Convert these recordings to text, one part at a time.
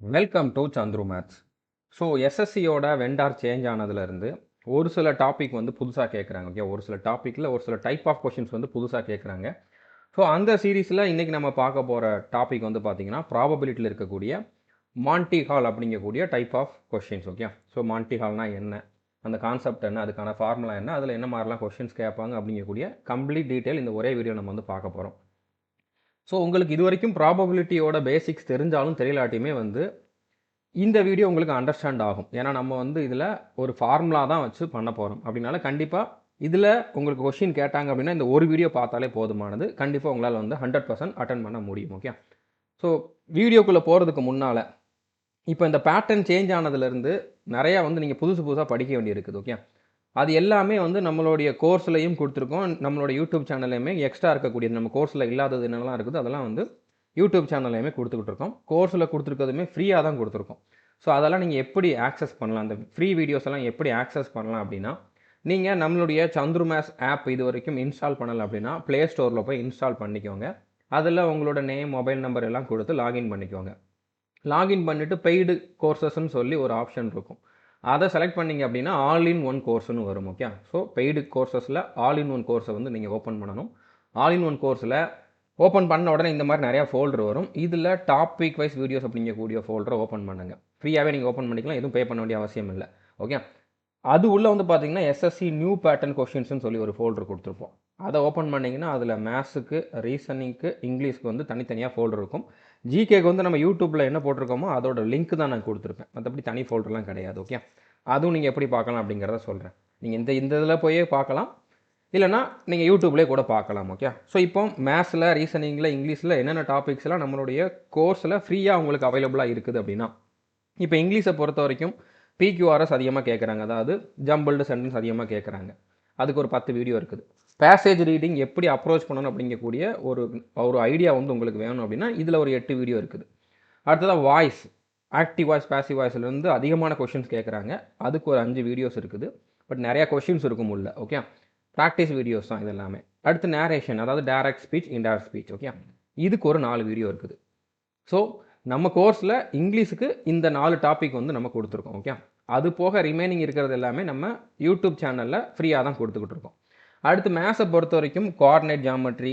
Welcome to Chandru maths. So எஸ்எஸ்சியோட vendor change ஆனதுலேருந்து ஒரு சில டாபிக் வந்து புதுசாக கேட்குறாங்க. ஓகே, ஒரு சில டாப்பிக்கில் ஒரு சில டைப் ஆஃப் கொஷின்ஸ் வந்து புதுசாக கேட்குறாங்க. ஸோ அந்த சீரீஸில் இன்றைக்கி நம்ம பார்க்க போகிற டாபிக் வந்து பார்த்திங்கன்னா ப்ராபபிலிட்டியில் இருக்கக்கூடிய மான்டி ஹால் அப்படிங்கக்கூடிய type of questions. Okay, so Monty ஹால்னா என்ன, அந்த கான்செப்ட் என்ன, அதுக்கான ஃபார்முலா என்ன, அதில் என்ன மாதிரிலாம் கொஷின்ஸ் கேட்பாங்க அப்படிங்கக்கூடிய கம்ப்ளீட் டீட்டெயில் இந்த ஒரே வீடியோ நம்ம வந்து பார்க்க போகிறோம். ஸோ உங்களுக்கு இது வரைக்கும் ப்ராபபிலிட்டியோட பேசிக்ஸ் தெரிஞ்சாலும் தெரியலாட்டியுமே வந்து இந்த வீடியோ உங்களுக்கு அண்டர்ஸ்டாண்ட் ஆகும். ஏன்னா நம்ம வந்து இதில் ஒரு ஃபார்முலா தான் வச்சு பண்ண போகிறோம். அப்படின்னால கண்டிப்பாக இதில் உங்களுக்கு கொஷின் கேட்டாங்க அப்படின்னா இந்த ஒரு வீடியோ பார்த்தாலே போதுமானது. கண்டிப்பாக உங்களால் வந்து 100% அட்டன் பண்ண முடியும். ஓகே, ஸோ வீடியோக்குள்ளே போகிறதுக்கு முன்னால் இப்போ இந்த பேட்டர்ன் சேஞ்ச் ஆனதுலேருந்து நிறையா வந்து நீங்கள் புதுசாக படிக்க வேண்டியிருக்குது. ஓகே, அது எல்லாமே வந்து நம்மளுடைய கோர்ஸ்லையும் கொடுத்துருக்கோம். நம்மளோட யூடியூப் சேனல்லையுமே எக்ஸ்ட்ரா இருக்கக்கூடியது, நம்ம கோர்ஸில் இல்லாதது என்னெல்லாம் இருக்குது அதெல்லாம் வந்து யூடியூப் சேனல்லையுமே கொடுத்துக்கிட்டு இருக்கோம். கோர்ஸில் கொடுத்துருக்கிறதுமே ஃப்ரீயாக தான் கொடுத்துருக்கோம். ஸோ அதெல்லாம் நீங்கள் எப்படி ஆக்சஸ் பண்ணலாம், அந்த ஃப்ரீ வீடியோஸ் எல்லாம் எப்படி ஆக்சஸ் பண்ணலாம் அப்படின்னா, நீங்கள் நம்மளுடைய சந்துரு மேத்ஸ் ஆப் இது வரைக்கும் இன்ஸ்டால் பண்ணலை அப்படின்னா ப்ளே ஸ்டோரில் போய் இன்ஸ்டால் பண்ணிக்கோங்க. அதில் உங்களோட நேம், மொபைல் நம்பர் எல்லாம் கொடுத்து லாகின் பண்ணிக்கோங்க. லாகின் பண்ணிவிட்டு பெய்டு கோர்சஸ்ன்னு சொல்லி ஒரு ஆப்ஷன் இருக்கும். அதை செலக்ட் பண்ணிங்க அப்படின்னா ஆல் இன் ஒன் கோர்ஸ்னு வரும். ஓகே, ஸோ பெய்டு கோர்சஸில் ஆல் இன் ஒன் கோர்ஸை வந்து நீங்கள் ஓப்பன் பண்ணணும். ஆல் இன் ஒன் கோர்ஸில் ஓப்பன் பண்ண உடனே இந்த மாதிரி நிறையா ஃபோல்டர் வரும். இதில் டாபிக் வைஸ் வீடியோஸ் அப்படிங்கக்கூடிய ஃபோல்டரை ஓப்பன் பண்ணுங்கள். ஃப்ரீயாகவே நீங்கள் ஓப்பன் பண்ணிக்கலாம், எதுவும் பே பண்ண வேண்டிய அவசியம் இல்லை. ஓகே, அது உள்ளே வந்து பார்த்தீங்கன்னா எஸ்எஸ்சி நியூ பேட்டர்ன் கொஷின்ஸ்னு சொல்லி ஒரு ஃபோல்டர் கொடுத்துருப்போம். அதை ஓப்பன் பண்ணிங்கன்னா அதில் மேத்ஸுக்கு, ரீசனிங்க்கு, இங்கிலீஷ்க்கு வந்து தனித்தனியாக ஃபோல்டர் இருக்கும். ஜிகேக்கு வந்து நம்ம யூடியூப்பில் என்ன போட்டிருக்கோமோ அதோட லிங்க் தான் நான் கொடுத்துருப்பேன், மற்றபடி தனி ஃபோல்டர்லாம் கிடையாது. ஓகே, அதுவும் நீங்கள் எப்படி பார்க்கலாம் அப்படிங்கிறத சொல்கிறேன். நீங்கள் இந்த இதில் போயே பார்க்கலாம், இல்லைனா நீங்கள் யூடியூப்லேயே கூட பார்க்கலாம். ஓகே, ஸோ இப்போ மேத்ஸில், ரீசனிங்கில், இங்கிலீஷில் என்னென்ன டாபிக்ஸ்லாம் நம்மளுடைய கோர்ஸில் ஃப்ரீயாக உங்களுக்கு அவைலபிளாக இருக்குது அப்படின்னா, இப்போ இங்கிலீஷை பொறுத்த வரைக்கும் பிக்யூஆர்எஸ் அதிகமாக கேட்குறாங்க, அதாவது ஜம்பிள்டு சென்டென்ஸ் அதிகமாக கேட்குறாங்க. அதுக்கு ஒரு 10 வீடியோ இருக்குது. பேசேஜ் ரீடிங் எப்படி அப்ரோச் பண்ணணும் அப்படிங்கக்கூடிய ஒரு ஐடியா வந்து உங்களுக்கு வேணும் அப்படின்னா இதில் ஒரு 8 வீடியோ இருக்குது. அடுத்ததாக வாய்ஸ், ஆக்டிவ் வாய்ஸ், பேசிவ் வாய்ஸ்லேருந்து அதிகமான கொஷின்ஸ் கேட்குறாங்க. அதுக்கு ஒரு 5 வீடியோஸ் இருக்குது. பட் நிறையா கொஷின்ஸ் இருக்கும் உள்ள. ஓகே, ப்ராக்டிஸ் வீடியோஸ் தான் இது எல்லாமே. அடுத்து நேரேஷன், அதாவது direct speech, indirect speech. Okay, இதுக்கு ஒரு 4 வீடியோ இருக்குது. ஸோ நம்ம கோர்ஸில் இங்கிலீஷுக்கு இந்த 4 டாபிக் வந்து நம்ம கொடுத்துருக்கோம். ஓகே, அது போக ரிமைனிங் இருக்கிறது எல்லாமே நம்ம யூடியூப் சேனலில் ஃப்ரீயாக தான் கொடுத்துக்கிட்டு இருக்கோம். அடுத்து மேத்ஸை பொறுத்த வரைக்கும் கோஆர்டினேட் ஜாமெட்ரி,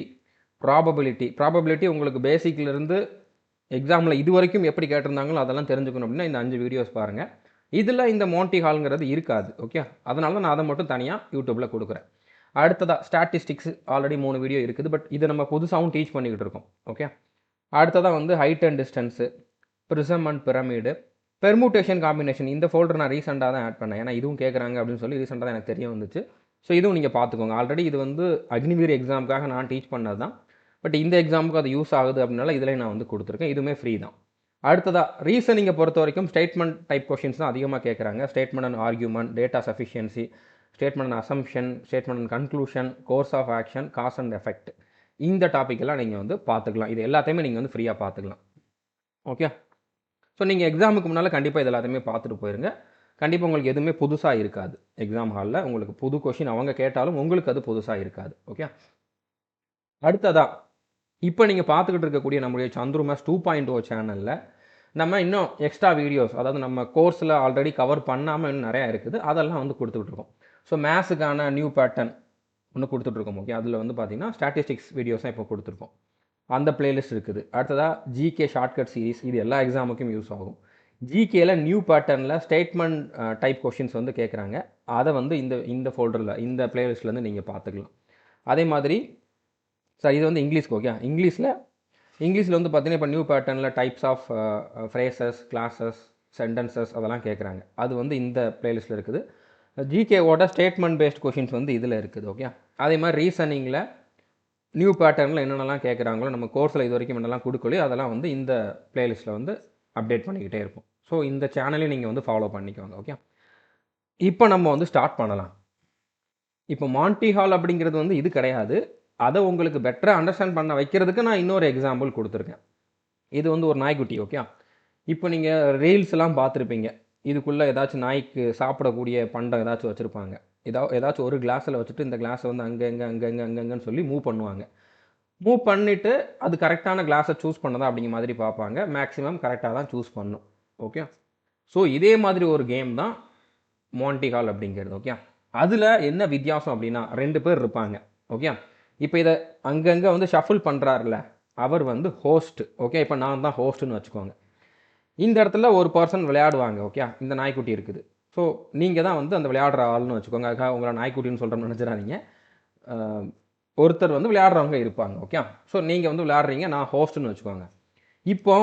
ப்ராபபிலிட்டி உங்களுக்கு பேசிக்லேருந்து எக்ஸாமில் இது வரைக்கும் எப்படி கேட்டிருந்தாங்களோ அதெல்லாம் தெரிஞ்சுக்கணும் அப்படின்னா இந்த 5 வீடியோஸ் பாருங்கள். இதில் இந்த மான்டி ஹால்ங்கிறது இருக்காது. ஓகே, அதனால நான் அதை மட்டும் தனியாக யூடியூப்பில் கொடுக்குறேன். அடுத்ததாக ஸ்டாட்டிஸ்டிக்ஸ் ஆல்ரெடி 3 வீடியோ இருக்குது. பட் இதை நம்ம புதுசாகவும் டீச் பண்ணிக்கிட்டு இருக்கோம். ஓகே, அடுத்ததாக வந்து height and distance, prism and pyramid, permutation combination. இந்த ஃபோல்டர் நான் ரீசெண்டாக தான் ஆட் பண்ணேன், ஏன்னா இதுவும் கேட்குறாங்க அப்படின்னு சொல்லி ரீசெண்டாக தான் எனக்கு தெரிய வந்துச்சு. ஸோ இதுவும் நீங்கள் பார்த்துக்கோங்க. ஆல்ரெடி இது வந்து அக்னிவீர் எக்ஸாமுக்காக நான் டீச் பண்ணது தான். பட் இந்த எக்ஸாமுக்கு அது யூஸ் ஆகுது அப்படின்னால இதில் நான் வந்து கொடுத்துருக்கேன். இதுவுமே ஃப்ரீ தான். அடுத்ததாக ரீசனிங்கை பொறுத்த வரைக்கும் ஸ்டேட்மெண்ட் டைப் கொஷின்ஸ் தான் அதிகமாக கேட்குறாங்க. Statement and argument, data sufficiency, statement and assumption, statement and conclusion, course of action, cause and effect. இந்த டாப்பிக்கெல்லாம் நீங்கள் வந்து பார்த்துக்கலாம். இது எல்லாத்தையுமே நீங்கள் வந்து ஃப்ரீயாக பார்த்துக்கலாம். ஓகே, ஸோ நீங்கள் எக்ஸாமுக்கு முன்னால் கண்டிப்பாக இது எல்லாத்தையுமே பார்த்துட்டு போயிருங்க. கண்டிப்பாக உங்களுக்கு எதுவுமே புதுசாக இருக்காது. எக்ஸாம் ஹாலில் உங்களுக்கு புது கொஷின் அவங்க கேட்டாலும் உங்களுக்கு அது புதுசாக இருக்காது. ஓகே, அடுத்ததாக இப்போ நீங்கள் பார்த்துக்கிட்டு இருக்கக்கூடிய நம்முடைய சந்துரு மேத்ஸ் 2.0 சேனலில் நம்ம இன்னும் எக்ஸ்ட்ரா வீடியோஸ், அதாவது நம்ம கோர்ஸில் ஆல்ரெடி கவர் பண்ணாமல் இன்னும் நிறையா இருக்குது, அதெல்லாம் வந்து கொடுத்துட்ருக்கோம். ஸோ மேத்ஸுக்கான நியூ பேட்டர்ன் ஒன்று கொடுத்துட்ருக்கோம். ஓகே, அதில் வந்து பார்த்திங்கன்னா ஸ்டாட்டிஸ்டிக்ஸ் வீடியோஸ் தான் இப்போ கொடுத்துருக்கோம். அந்த பிளேலிஸ்ட் இருக்குது. அடுத்ததாக ஜிகே ஷார்ட்கட் சீரிஸ், இது எல்லா எக்ஸாமுக்கும் யூஸ் ஆகும். ஜிகேயில் நியூ பேட்டர்னில் ஸ்டேட்மெண்ட் டைப் கொஷின்ஸ் வந்து கேட்குறாங்க. அதை வந்து இந்த ஃபோல்டரில், இந்த பிளேலிஸ்ட்லேருந்து நீங்கள் பார்த்துக்கலாம். அதே மாதிரி சார் இது வந்து இங்கிலீஷ்க்கு. ஓகே, இங்கிலீஷில் வந்து பார்த்தீங்கன்னா இப்போ நியூ பேட்டர்னில் types of phrases, clauses, sentences அதெல்லாம் கேட்குறாங்க. அது வந்து இந்த பிளேலிஸ்ட்டில் இருக்குது. ஜிகேவோட ஸ்டேட்மெண்ட் பேஸ்ட் கொஷின்ஸ் வந்து இதில் இருக்குது. ஓகே, அதே மாதிரி ரீசனிங்கில் நியூ பேட்டர்னில் என்னென்னலாம் கேட்குறாங்களோ நம்ம கோர்ஸில் இது வரைக்கும் என்னெல்லாம் கொடுக்கலையோ அதெல்லாம் வந்து இந்த பிளேலிஸ்ட்டில் வந்து அப்டேட் பண்ணிக்கிட்டே இருக்கும். ஸோ இந்த சேனலையும் நீங்கள் வந்து ஃபாலோ பண்ணிக்கோங்க. ஓகே, இப்போ நம்ம வந்து ஸ்டார்ட் பண்ணலாம். இப்போ மான்டி ஹால் அப்படிங்கிறது வந்து இது கிடையாது. அதை உங்களுக்கு பெட்டராக அண்டர்ஸ்டாண்ட் பண்ண வைக்கிறதுக்கு நான் இன்னொரு எக்ஸாம்பிள் கொடுத்துருக்கேன். இது வந்து ஒரு நாய்க்குட்டி. ஓகே, இப்போ நீங்கள் ரீல்ஸ்லாம் பார்த்துருப்பீங்க. இதுக்குள்ளே ஏதாச்சும் நாய்க்கு சாப்பிடக்கூடிய பண்டம் ஏதாச்சும் வச்சுருப்பாங்க. ஏதாச்சும் ஒரு கிளாஸில் வச்சுட்டு இந்த கிளாஸை வந்து அங்கங்கன்னு சொல்லி மூவ் பண்ணுவாங்க. மூவ் பண்ணிவிட்டு அது கரெக்டான கிளாஸை சூஸ் பண்ணதா அப்படிங்கிற மாதிரி பார்ப்பாங்க. மேக்ஸிமம் கரெக்டாக தான் சூஸ் பண்ணும். ஓகே. ஸோ இதே மாதிரி ஒரு கேம் தான் மான்டி ஹால் அப்படிங்கிறது. ஓகே. அதில் என்ன வித்தியாசம் அப்படின்னா 2 பேர் இருப்பாங்க. ஓகே. இப்போ இதை அங்கங்கே வந்து ஷஃபிள் பண்ணுறாருல, அவர் வந்து ஹோஸ்ட். ஓகே. இப்போ நான் தான் ஹோஸ்ட்டுன்னு வச்சுக்கோங்க. இந்த இடத்துல ஒரு பர்சன் விளையாடுவாங்க. ஓகே. இந்த நாய்க்குட்டி இருக்குது. ஸோ நீங்கள் தான் வந்து அந்த விளையாடுற ஆள்னு வச்சுக்கோங்க. அதுக்காக உங்களை நாய்க்குட்டின்னு சொல்கிறோம்னு நினச்சிடாதீங்க. ஒருத்தர் வந்து விளையாடுறவங்க இருப்பாங்க. ஓகே. ஸோ நீங்கள் வந்து விளையாடுறீங்க, நான் ஹோஸ்ட்டுன்னு வச்சுக்கோங்க. இப்போ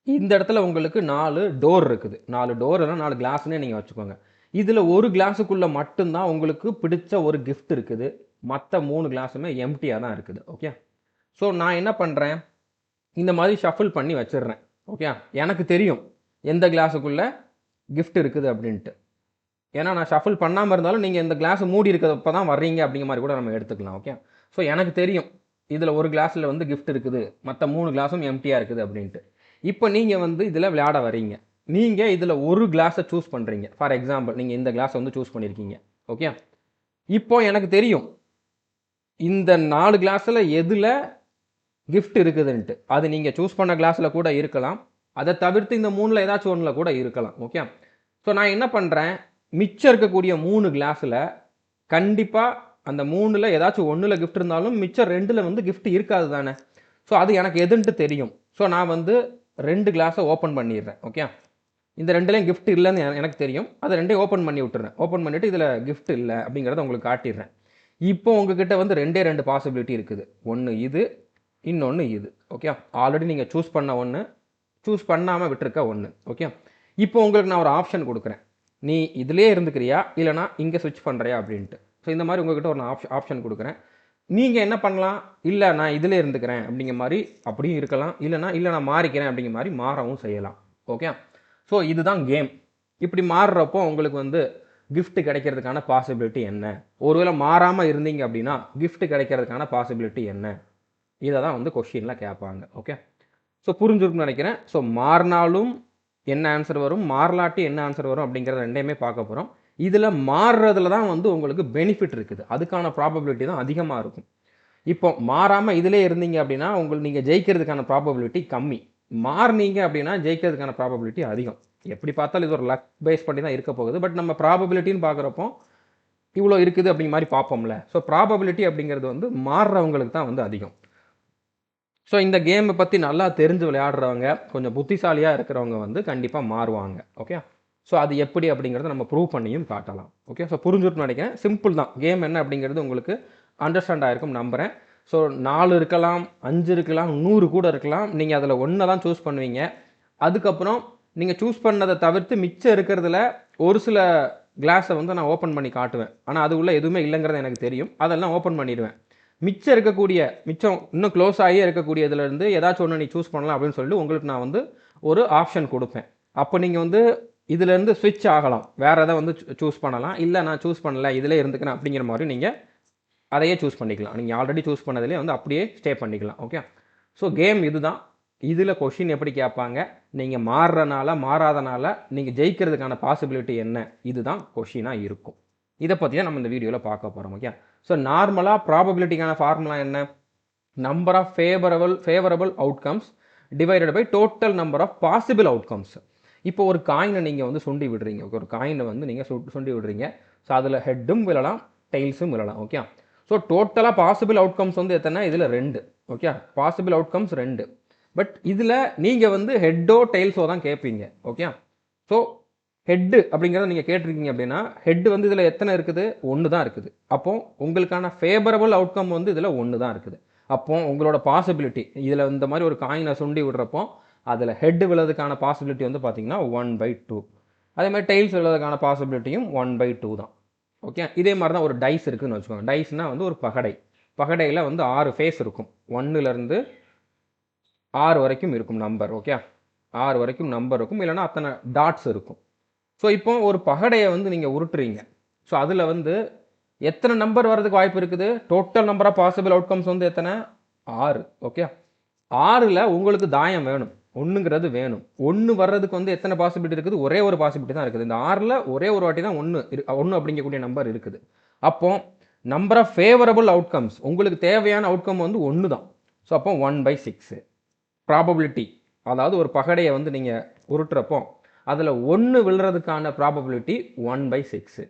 இந்த இடத்துல உங்களுக்கு 4 டோர் இருக்குது. 4 டோர் இல்லைனா 4 கிளாஸ்னே நீங்கள் வச்சுக்கோங்க. இதில் ஒரு கிளாஸுக்குள்ளே மட்டும்தான் உங்களுக்கு பிடிச்ச ஒரு கிஃப்ட் இருக்குது. மற்ற 3 கிளாஸுமே எம்டியாக தான் இருக்குது. ஓகே. ஸோ நான் என்ன பண்ணுறேன், இந்த மாதிரி ஷஃபிள் பண்ணி வச்சிடுறேன். ஓகே. எனக்கு தெரியும் எந்த கிளாஸுக்குள்ளே கிஃப்ட் இருக்குது அப்படின்ட்டு. ஏன்னா நான் ஷஃபிள் பண்ணாமல் இருந்தாலும் நீங்கள் இந்த கிளாஸ் மூடி இருக்கிறப்ப தான் வர்றீங்க அப்படிங்கிற மாதிரி கூட நம்ம எடுத்துக்கலாம். ஓகே. ஸோ எனக்கு தெரியும் இதில் ஒரு கிளாஸில் வந்து கிஃப்ட் இருக்குது, மற்ற 3 கிளாஸும் எம்டியாக இருக்குது அப்படின்ட்டு. இப்போ நீங்கள் வந்து இதில் விளையாட வரீங்க. நீங்கள் இதில் ஒரு கிளாஸை சூஸ் பண்ணுறீங்க. ஃபார் எக்ஸாம்பிள் நீங்கள் இந்த கிளாஸை வந்து சூஸ் பண்ணியிருக்கீங்க. ஓகே. இப்போ எனக்கு தெரியும் இந்த 4 கிளாஸில் எதில் கிஃப்ட் இருக்குதுன்ட்டு. அது நீங்கள் சூஸ் பண்ண கிளாஸில் கூட இருக்கலாம். அதை தவிர்த்து இந்த 3ல் ஏதாச்சும் ஒன்றில் கூட இருக்கலாம். ஓகே. ஸோ நான் என்ன பண்ணுறேன், மிச்சம் இருக்கக்கூடிய 3 கிளாஸில் கண்டிப்பாக அந்த 3ல் ஏதாச்சும் 1ல் கிஃப்ட் இருந்தாலும் மிச்சம் 2ல் வந்து கிஃப்ட் இருக்காது தானே. ஸோ அது எனக்கு எதுன்ட்டு தெரியும். ஸோ நான் வந்து 2 கிளாஸை ஓப்பன் பண்ணிடுறேன். ஓகே. இந்த 2லையும் கிஃப்ட் இல்லைன்னு எனக்கு தெரியும். அதை 2ஐயும் ஓப்பன் பண்ணி விட்டுறேன். ஓப்பன் பண்ணிவிட்டு இதில் கிஃப்ட் இல்லை அப்படிங்கிறத உங்களுக்கு காட்டிடுறேன். இப்போ உங்ககிட்ட வந்து 2 பாசிபிலிட்டி இருக்குது. ஒன்று இது, இன்னொன்று இது. ஓகே. ஆல்ரெடி நீங்கள் சூஸ் பண்ண ஒன்று, சூஸ் பண்ணாமல் விட்டுருக்க ஒன்று. ஓகே. இப்போ உங்களுக்கு நான் ஒரு ஆப்ஷன் கொடுக்குறேன். நீ இதிலே இருந்துக்கிறியா இல்லைனா இங்கே ஸ்விட்ச் பண்ணுறியா அப்படின்ட்டு. ஸோ இந்த மாதிரி உங்ககிட்ட ஒரு ஆப்ஷன் கொடுக்குறேன். நீங்கள் என்ன பண்ணலாம், இல்லை நான் இதில் இருந்துக்கிறேன் அப்படிங்கிற மாதிரி அப்படியும் இருக்கலாம். இல்லை நான் மாறிக்கிறேன் அப்படிங்கிற மாதிரி மாறவும் செய்யலாம். ஓகே. ஸோ இதுதான் கேம். இப்படி மாறுறப்போ உங்களுக்கு வந்து கிஃப்ட் கிடைக்கிறதுக்கான பாசிபிலிட்டி என்ன, ஒருவேளை மாறாமல் இருந்தீங்க அப்படின்னா கிஃப்ட் கிடைக்கிறதுக்கான பாசிபிலிட்டி என்ன, இதை தான் வந்து கொஷினில் கேட்பாங்க. ஓகே. ஸோ புரிஞ்சுருக்குன்னு நினைக்கிறேன். ஸோ மாறினாலும் என்ன ஆன்சர் வரும், மாறலாட்டி என்ன ஆன்சர் வரும் அப்படிங்கிறத 2மே பார்க்க போகிறோம். இதில் மாறுறதுல தான் வந்து உங்களுக்கு பெனிஃபிட் இருக்குது. அதுக்கான ப்ராபபிலிட்டி தான் அதிகமாக இருக்கும். இப்போ மாறாமல் இதிலே இருந்தீங்க அப்படின்னா நீங்கள் ஜெயிக்கிறதுக்கான ப்ராபபிலிட்டி கம்மி. மாறினீங்க அப்படின்னா ஜெயிக்கிறதுக்கான ப்ராபபிலிட்டி அதிகம். எப்படி பார்த்தாலும் இது ஒரு லக் பேஸ் பண்ணி தான் இருக்க போகுது. பட் நம்ம ப்ராபபிலிட்டின்னு பார்க்குறப்போ இவ்வளோ இருக்குது அப்படிங்கிற மாதிரி பார்ப்போம்ல. ஸோ ப்ராபபிலிட்டி அப்படிங்கிறது வந்து மாறுறவங்களுக்கு தான் வந்து அதிகம். ஸோ இந்த கேமை பற்றி நல்லா தெரிஞ்சு விளையாடுறவங்க, கொஞ்சம் புத்திசாலியாக இருக்கிறவங்க வந்து கண்டிப்பாக மாறுவாங்க. ஓகே. ஸோ அது எப்படி அப்படிங்கிறத நம்ம ப்ரூவ் பண்ணியும் காட்டலாம். ஓகே. ஸோ புரிஞ்சுட்டு நினைக்கிறேன். சிம்பிள் தான். கேம் என்ன அப்படிங்கிறது உங்களுக்கு அண்டர்ஸ்டாண்ட் ஆகிருக்கும் நம்புகிறேன். ஸோ 4 இருக்கலாம், 5 இருக்கலாம், 100 கூட இருக்கலாம். நீங்கள் அதில் 1 தான் சூஸ் பண்ணுவீங்க. அதுக்கப்புறம் நீங்கள் சூஸ் பண்ணதை தவிர்த்து மிச்சம் இருக்கிறதுல ஒரு சில கிளாஸை வந்து நான் ஓப்பன் பண்ணி காட்டுவேன். ஆனால் அது உள்ள எதுவுமே இல்லைங்கிறது எனக்கு தெரியும். அதெல்லாம் ஓப்பன் பண்ணிடுவேன். மிச்சம் இன்னும் க்ளோஸ் ஆகியே இருக்கக்கூடியதுலேருந்து ஏதாச்சும் ஒன்று நீ சூஸ் பண்ணலாம் அப்படின்னு சொல்லிட்டு உங்களுக்கு நான் வந்து ஒரு ஆப்ஷன் கொடுப்பேன். அப்போ நீங்கள் வந்து இதுலேருந்து ஸ்விட்ச் ஆகலாம், வேறு எதை வந்து சூஸ் பண்ணலாம். இல்லை நான் சூஸ் பண்ணல, இதிலே இருந்துக்கிறேன் அப்படிங்கிற மாதிரி நீங்கள் அதையே சூஸ் பண்ணிக்கலாம். நீங்கள் ஆல்ரெடி சூஸ் பண்ணதிலே வந்து அப்படியே ஸ்டே பண்ணிக்கலாம். ஓகே. ஸோ கேம் இதுதான். இதில் கொஷின் எப்படி கேட்பாங்க, நீங்கள் மாறுறனால மாறாதனால நீங்கள் ஜெயிக்கிறதுக்கான பாசிபிலிட்டி என்ன, இதுதான் கொஷினாக இருக்கும். இதை பற்றி தான் நம்ம இந்த வீடியோவில் பார்க்க போகிறோம். ஓகே. ஸோ நார்மலாக ப்ராபபிலிட்டிக்கான ஃபார்முலா என்ன, number of favourable outcomes divided by total number of possible outcomes. இப்போ ஒரு காயினை நீங்கள் வந்து சுண்டி விடுறீங்க. ஒரு காயினை வந்து நீங்கள் சுண்டி விடுறீங்க. ஸோ அதில் ஹெட்டும் விழலாம், டெய்ல்ஸும் விழலாம். ஓகே. ஸோ டோட்டலாக பாசிபிள் அவுட்கம்ஸ் வந்து எத்தனை, இதில் 2. ஓகே. Possible outcomes 2. பட் இதில் நீங்கள் வந்து ஹெட்டோ டெய்ல்ஸோ தான் கேட்பீங்க. ஓகே. ஸோ ஹெட்டு அப்படிங்கிறத நீங்கள் கேட்டிருக்கீங்க அப்படின்னா ஹெட் வந்து இதில் எத்தனை இருக்குது, 1 தான் இருக்குது. அப்போ உங்களுக்கான ஃபேவரபிள் அவுட்கம் வந்து இதில் 1 தான் இருக்குது. அப்போ உங்களோட பாசிபிலிட்டி இதில் இந்த மாதிரி ஒரு காயினை சுண்டி விடுறப்போ அதில் ஹெட் விழுறதுக்கான பாசிபிலிட்டி வந்து பார்த்தீங்கன்னா 1/2. அதே மாதிரி டெய்ல்ஸ் விழுறதுக்கான பாசிபிலிட்டியும் 1/2 தான். ஓகே. இதே மாதிரி தான் ஒரு டைஸ் இருக்குதுன்னு வச்சுக்கோங்க. டைஸ்னால் வந்து ஒரு பகடையில் வந்து 6 ஃபேஸ் இருக்கும். 1லேருந்து 6 வரைக்கும் இருக்கும் நம்பர். ஓகே. 6 வரைக்கும் நம்பர் இருக்கும், இல்லைனா அத்தனை டாட்ஸ் இருக்கும். ஸோ இப்போ ஒரு பகடையை வந்து நீங்கள் உருட்டுறீங்க. ஸோ அதில் வந்து எத்தனை நம்பர் வர்றதுக்கு வாய்ப்பு இருக்குது, total number of possible outcomes வந்து எத்தனை, 6. ஓகே. 6ல் உங்களுக்கு தாயம் வேணும், 1ங்கிறது வேணும். 1 வர்றதுக்கு வந்து எத்தனை பாசிபிலிட்டி இருக்குது, ஒரே ஒரு பாசிபிலிட்டி தான் இருக்குது. இந்த 6ல் ஒரே ஒரு வாட்டி தான் 1 அப்படிங்கக்கூடிய நம்பர் இருக்குது. அப்போ நம்பர் ஆஃப் ஃபேவரபிள் அவுட்கம்ஸ், உங்களுக்கு தேவையான அவுட்கம் வந்து 1 தான். ஸோ அப்போ 1/6 ப்ராபபிலிட்டி. அதாவது ஒரு பகடையை வந்து நீங்கள் உருட்டுறப்போ அதில் 1 விழுறதுக்கான ப்ராபபிலிட்டி 1/6.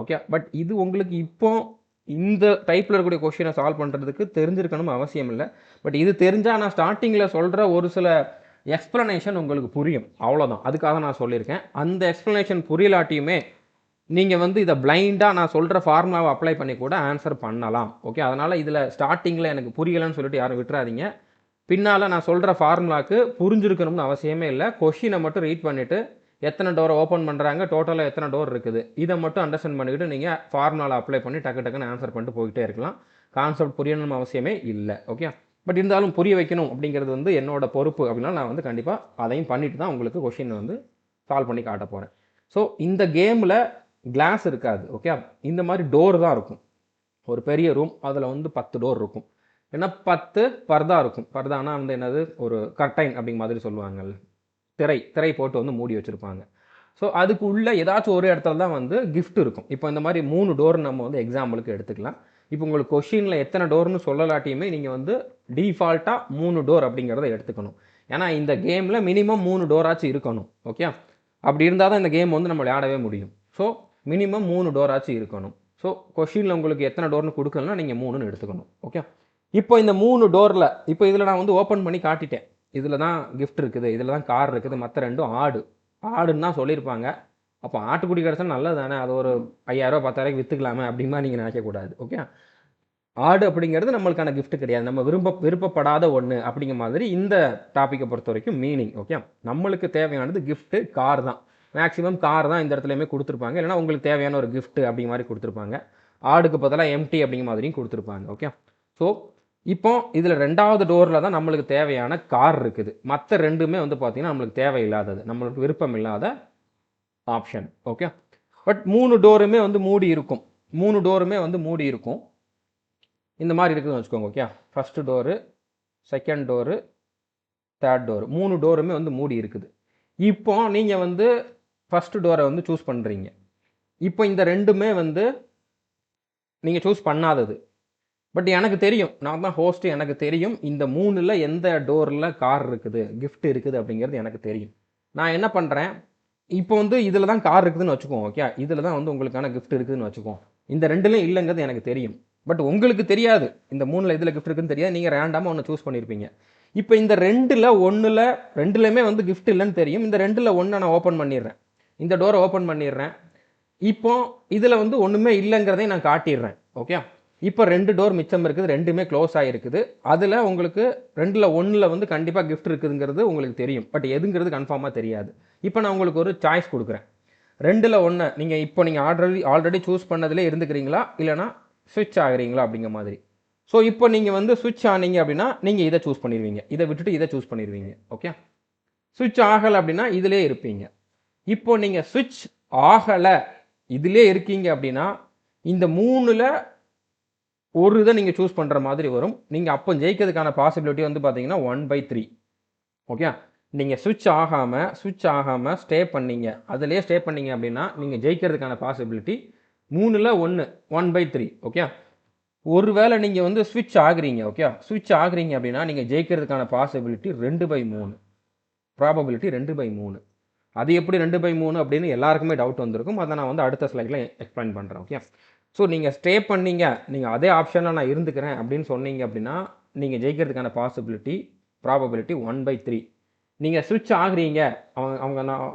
ஓகே, பட் இது உங்களுக்கு இப்போ இந்த டைப்பில் இருக்கக்கூடிய கொஷினை சால்வ் பண்ணுறதுக்கு தெரிஞ்சிருக்கணும் அவசியம் இல்லை. பட் இது தெரிஞ்சால் நான் ஸ்டார்டிங்கில் சொல்கிற ஒரு சில எக்ஸ்ப்ளனேஷன் உங்களுக்கு புரியும், அவ்வளோதான். அதுக்காக நான் சொல்லியிருக்கேன். அந்த எக்ஸ்ப்ளனேஷன் புரியலாட்டியுமே நீங்கள் வந்து இதை பிளைண்டாக நான் சொல்கிற ஃபார்முலாவை அப்ளை பண்ணி கூட ஆன்சர் பண்ணலாம். ஓகே, அதனால் இதில் ஸ்டார்டிங்கில் எனக்கு புரியலைன்னு சொல்லிட்டு யாரும் விட்டுறாதீங்க. பின்னால் நான் சொல்கிற ஃபார்முலாவுக்கு புரிஞ்சிருக்கணும்னு அவசியமே இல்லை. கொஷினை மட்டும் ரீட் பண்ணிவிட்டு எத்தனை டோரை ஓப்பன் பண்ணுறாங்க, டோட்டலாக எத்தனை டோர் இருக்குது, இதை மட்டும் அண்டர்ஸ்டாண்ட் பண்ணிக்கிட்டு நீங்கள் ஃபார்முலாவில் அப்ளை பண்ணி டக்குன்னு ஆன்சர் பண்ணிட்டு போயிட்டே இருக்கலாம். கான்செப்ட் புரியணும் அவசியமே இல்லை. ஓகே, பட் இருந்தாலும் புரிய வைக்கணும் அப்படிங்கிறது வந்து என்னோட பொறுப்பு. அப்படின்னா நான் வந்து கண்டிப்பாக அதையும் பண்ணிட்டு தான் உங்களுக்கு கொஷின் வந்து சால்வ் பண்ணி காட்ட போகிறேன். ஸோ இந்த கேமில் கிளாஸ் இருக்காது. ஓகே, இந்த மாதிரி டோர் தான் இருக்கும். ஒரு பெரிய ரூம், அதில் வந்து 10 டோர் இருக்கும். ஏன்னா 10 பர்தா இருக்கும். பர்தானா வந்து என்னது, ஒரு கர்டைன் அப்படிங்கிற மாதிரி சொல்லுவாங்கல்ல, திரை போட்டு வந்து மூடி வச்சுருப்பாங்க. ஸோ அதுக்கு உள்ள ஏதாச்சும் ஒரு இடத்துல தான் வந்து கிஃப்ட் இருக்கும். இப்போ இந்த மாதிரி 3 டோர் நம்ம வந்து எக்ஸாம்பிளுக்கு எடுத்துக்கலாம். இப்போ உங்களுக்கு கொஷினில் எத்தனை டோர்னு சொல்லலாட்டியுமே நீங்கள் வந்து டிஃபால்ட்டாக 3 டோர் அப்படிங்கிறத எடுத்துக்கணும். ஏன்னா இந்த கேமில் மினிமம் 3 டோராச்சும் இருக்கணும். ஓகே, அப்படி இருந்தால் தான் இந்த கேம் வந்து நம்ம விளையாடவே முடியும். ஸோ மினிமம் 3 டோராச்சும் இருக்கணும். ஸோ கொஷினில் உங்களுக்கு எத்தனை டோர்னு கொடுக்கலன்னா நீங்கள் 3ன்னு எடுத்துக்கணும். ஓகே, இப்போ இந்த 3 டோரில் இப்போ இதில் நான் வந்து ஓப்பன் பண்ணி காட்டிட்டேன். இதில் தான் கிஃப்ட் இருக்குது, இதில் தான் கார் இருக்குது, மற்ற ரெண்டும் ஆடுன்னு தான் சொல்லியிருப்பாங்க. அப்போ ஆட்டுக்குடி கிடச்சா நல்லது தானே, அது ஒரு 5000 10,000 விற்றுக்கலாமே அப்படிமா நீங்கள் நினைக்கக்கூடாது. ஓகே, ஆடு அப்படிங்கிறது நம்மளுக்கான கிஃப்ட் கிடையாது, நம்ம விருப்பப்படாத ஒன்று அப்படிங்கிற மாதிரி இந்த டாப்பிக்கை பொறுத்த வரைக்கும் மீனிங். ஓகே, நம்மளுக்கு தேவையானது கிஃப்ட்டு கார் தான். மேக்ஸிமம் கார் தான் இந்த இடத்துலையுமே கொடுத்துருப்பாங்க. இல்லைனா உங்களுக்கு தேவையான ஒரு கிஃப்ட் அப்படிங்கிற மாதிரி கொடுத்துருப்பாங்க. ஆடுக்கு பதிலாக எம்டி அப்படிங்கிற மாதிரியும் கொடுத்துருப்பாங்க. ஓகே, ஸோ இப்போ இதில் 2வது டோரில் தான் நம்மளுக்கு தேவையான கார் இருக்குது. மற்ற ரெண்டுமே வந்து பார்த்தீங்கன்னா நம்மளுக்கு தேவையில்லாதது, நம்மளுக்கு விருப்பம் இல்லாத ஆப்ஷன். ஓகே, பட் 3 டோருமே வந்து மூடி இருக்கும். 3 டோருமே வந்து மூடி இருக்கும். இந்த மாதிரி இருக்குதுன்னு வச்சுக்கோங்க. Okay, first door, second door, third door, 3 டோருமே வந்து மூடி இருக்குது. இப்போ நீங்கள் வந்து ஃபஸ்ட்டு டோரை வந்து சூஸ் பண்ணுறீங்க. இப்போ இந்த ரெண்டுமே வந்து நீங்கள் சூஸ் பண்ணாதது. பட் எனக்கு தெரியும், நான் தான் ஹோஸ்ட்டு, எனக்கு தெரியும் இந்த 3ல் எந்த டோரில் கார் இருக்குது, கிஃப்ட் இருக்குது அப்படிங்கிறது எனக்கு தெரியும். நான் என்ன பண்ணுறேன், இப்போ வந்து இதில் தான் கார் இருக்குதுன்னு வச்சுக்குவோம். ஓகே, இதில் தான் வந்து உங்களுக்கான கிஃப்ட் இருக்குதுன்னு வச்சுக்குவோம். இந்த ரெண்டுலையும் இல்லைங்கிறது எனக்கு தெரியும். பட் உங்களுக்கு தெரியாது இந்த 3ல் இதில் கிஃப்ட் இருக்குதுன்னு தெரியாது. நீங்கள் ரேண்டமாக ஒன்று சூஸ் பண்ணியிருப்பீங்க. இப்போ இந்த 2லையுமே வந்து கிஃப்ட் இல்லைன்னு தெரியும். இந்த 2ல் 1 நான் ஓப்பன் பண்ணிடுறேன், இந்த டோரை ஓப்பன் பண்ணிடுறேன். இப்போ இதில் வந்து ஒன்றுமே இல்லைங்கிறதையும் நான் காட்டிடுறேன். ஓகே, இப்போ 2 டோர் மிச்சம் இருக்குது, ரெண்டுமே க்ளோஸ் ஆகிருக்குது. அதில் உங்களுக்கு 2ல் 1ல் வந்து கண்டிப்பாக கிஃப்ட் இருக்குதுங்கிறது உங்களுக்கு தெரியும். பட் எதுங்கிறது கன்ஃபார்மாக தெரியாது. இப்போ நான் உங்களுக்கு ஒரு சாய்ஸ் கொடுக்குறேன். 2ல் 1 நீங்கள் ஆல்ரெடி சூஸ் பண்ணதிலே இருந்துக்கிறீங்களா, இல்லைனா ஸ்விட்ச் ஆகுறீங்களா அப்படிங்கிற மாதிரி. ஸோ இப்போ நீங்கள் வந்து ஸ்விட்ச் ஆனீங்க அப்படின்னா நீங்கள் இதை சூஸ் பண்ணிடுவீங்க, இதை விட்டுட்டு இதை சூஸ் பண்ணிடுவீங்க. ஓகே, ஸ்விட்ச் ஆகலை அப்படின்னா இதிலே இருப்பீங்க. இப்போ நீங்கள் ஸ்விட்ச் ஆகலை இதிலே இருக்கீங்க அப்படின்னா இந்த 3ல் ஒரு இதை நீங்கள் சூஸ் பண்ணுற மாதிரி வரும். நீங்கள் அப்போ ஜெயிக்கிறதுக்கான பாசிபிலிட்டி வந்து பார்த்தீங்கன்னா 1/3. ஓகே, நீங்கள் ஸ்விட்ச் ஆகாமல் ஸ்டே பண்ணீங்க, அதிலே ஸ்டே பண்ணீங்க அப்படின்னா நீங்கள் ஜெயிக்கிறதுக்கான பாசிபிலிட்டி 3ல் 1/3. ஓகே, ஒருவேளை நீங்கள் வந்து ஸ்விட்ச் ஆகுறீங்க. ஓகே, ஸ்விட்ச் ஆகுறீங்க அப்படின்னா நீங்கள் ஜெயிக்கிறதுக்கான பாசிபிலிட்டி 2/3, ப்ராபபிலிட்டி 2/3. அது எப்படி 2/3 அப்படின்னு எல்லாருக்குமே டவுட் வந்திருக்கும். அதை நான் வந்து அடுத்த ஸ்லைடில் எக்ஸ்பிளைன் பண்ணுறேன். ஓகே, ஸோ நீங்கள் ஸ்டே பண்ணீங்க, நீங்கள் அதே ஆப்ஷனில் நான் இருந்துக்கிறேன் அப்படின்னு சொன்னீங்க அப்படின்னா நீங்கள் ஜெயிக்கிறதுக்கான ப்ராபபிலிட்டி 1/3. நீங்கள் ஸ்விட்ச் ஆகுறீங்க,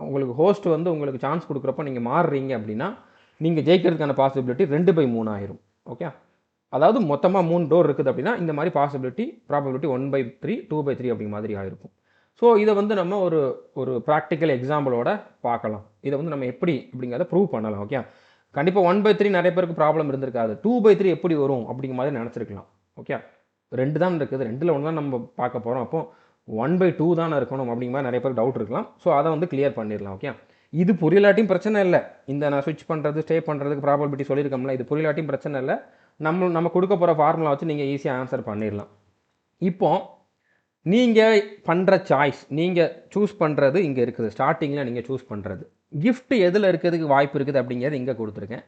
உங்களுக்கு ஹோஸ்ட் வந்து உங்களுக்கு சான்ஸ் கொடுக்குறப்போ நீங்கள் மாறுறீங்க அப்படின்னா நீங்கள் ஜெயிக்கிறதுக்கான பாசிபிலிட்டி 2/3 ஆயிரும். ஓகே, அதாவது மொத்தமாக 3 டோர் இருக்குது அப்படின்னா இந்த மாதிரி ப்ராபபிலிட்டி 1/3, 2/3 அப்படிங்கிற மாதிரி ஆயிருக்கும். ஸோ இதை வந்து நம்ம ஒரு ப்ராக்டிக்கல் எக்ஸாம்பிளோட பார்க்கலாம். இதை வந்து நம்ம எப்படி அப்படிங்கிறத ப்ரூவ் பண்ணலாம். ஓகே, கண்டிப்பாக 1/3 நிறைய பேருக்கு ப்ராப்ளம் இருந்திருக்காது. 2/3 எப்படி வரும் அப்படிங்கிற மாதிரி நினச்சிருக்கலாம். ஓகே, 2 தான் இருக்குது, 2ல் 1 தான் நம்ம பார்க்க போகிறோம். அப்போ 1/2 தானே இருக்கணும் அப்படிங்கிற மாதிரி நிறைய பேருக்கு டவுட் இருக்கலாம். ஸோ அதை வந்து கிளியர் பண்ணிடலாம். ஓகே, இது புரியலாட்டியும் பிரச்சனை இல்லை. இந்த நான் ஸ்விட்ச் பண்ணுறது, ஸ்டே பண்ணுறதுக்கு ப்ராபபிலிட்டி சொல்லியிருக்கோம்ல, இது புரியலாட்டியும் பிரச்சனை இல்லை. நம்ம கொடுக்க போகிற ஃபார்முலா வச்சு நீங்கள் ஈஸியாக ஆன்சர் பண்ணிடலாம். இப்போ நீங்கள் பண்ணுற சாய்ஸ், நீங்கள் சூஸ் பண்ணுறது இங்கே இருக்குது. ஸ்டார்டிங்கில் நீங்கள் சூஸ் பண்ணுறது கிஃப்ட் எதில் இருக்கிறதுக்கு வாய்ப்பு இருக்குது அப்படிங்கிறது இங்கே கொடுத்துருக்கேன்.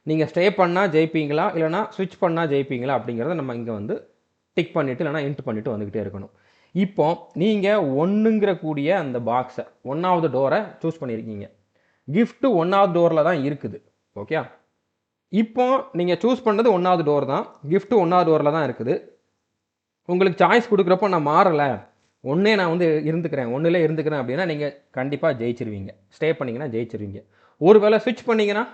நீங்கள் ஸ்டே பண்ணால் ஜெயிப்பீங்களா, இல்லைனா ஸ்விட்ச் பண்ணால் ஜெயிப்பீங்களா அப்படிங்கிறத நம்ம இங்கே வந்து டிக் பண்ணிவிட்டு இல்லைனா இன்ட் பண்ணிவிட்டு வந்துக்கிட்டே இருக்கணும். இப்போ நீங்கள் ஒன்றுங்கிற கூடிய அந்த பாக்ஸை 1வது டோரை சூஸ் பண்ணியிருக்கீங்க. கிஃப்ட்டு 1வது டோரில் தான் இருக்குது. ஓகே, இப்போ நீங்கள் சூஸ் பண்ணது 1வது டோர் தான், கிஃப்ட்டு 1வது டோரில் தான் இருக்குது. உங்களுக்கு சாய்ஸ் கொடுக்குறப்போ நான் மாறலை, ஒன்றே நான் வந்து இருந்துக்கிறேன், ஒன்றில் இருந்துக்கிறேன் அப்படின்னா நீங்கள் கண்டிப்பாக ஜெயிச்சிருவீங்க. ஸ்டே பண்ணிங்கன்னா ஜெயிச்சிருவீங்க. ஒரு வேளை ஸ்விட்ச் பண்ணிங்கன்னா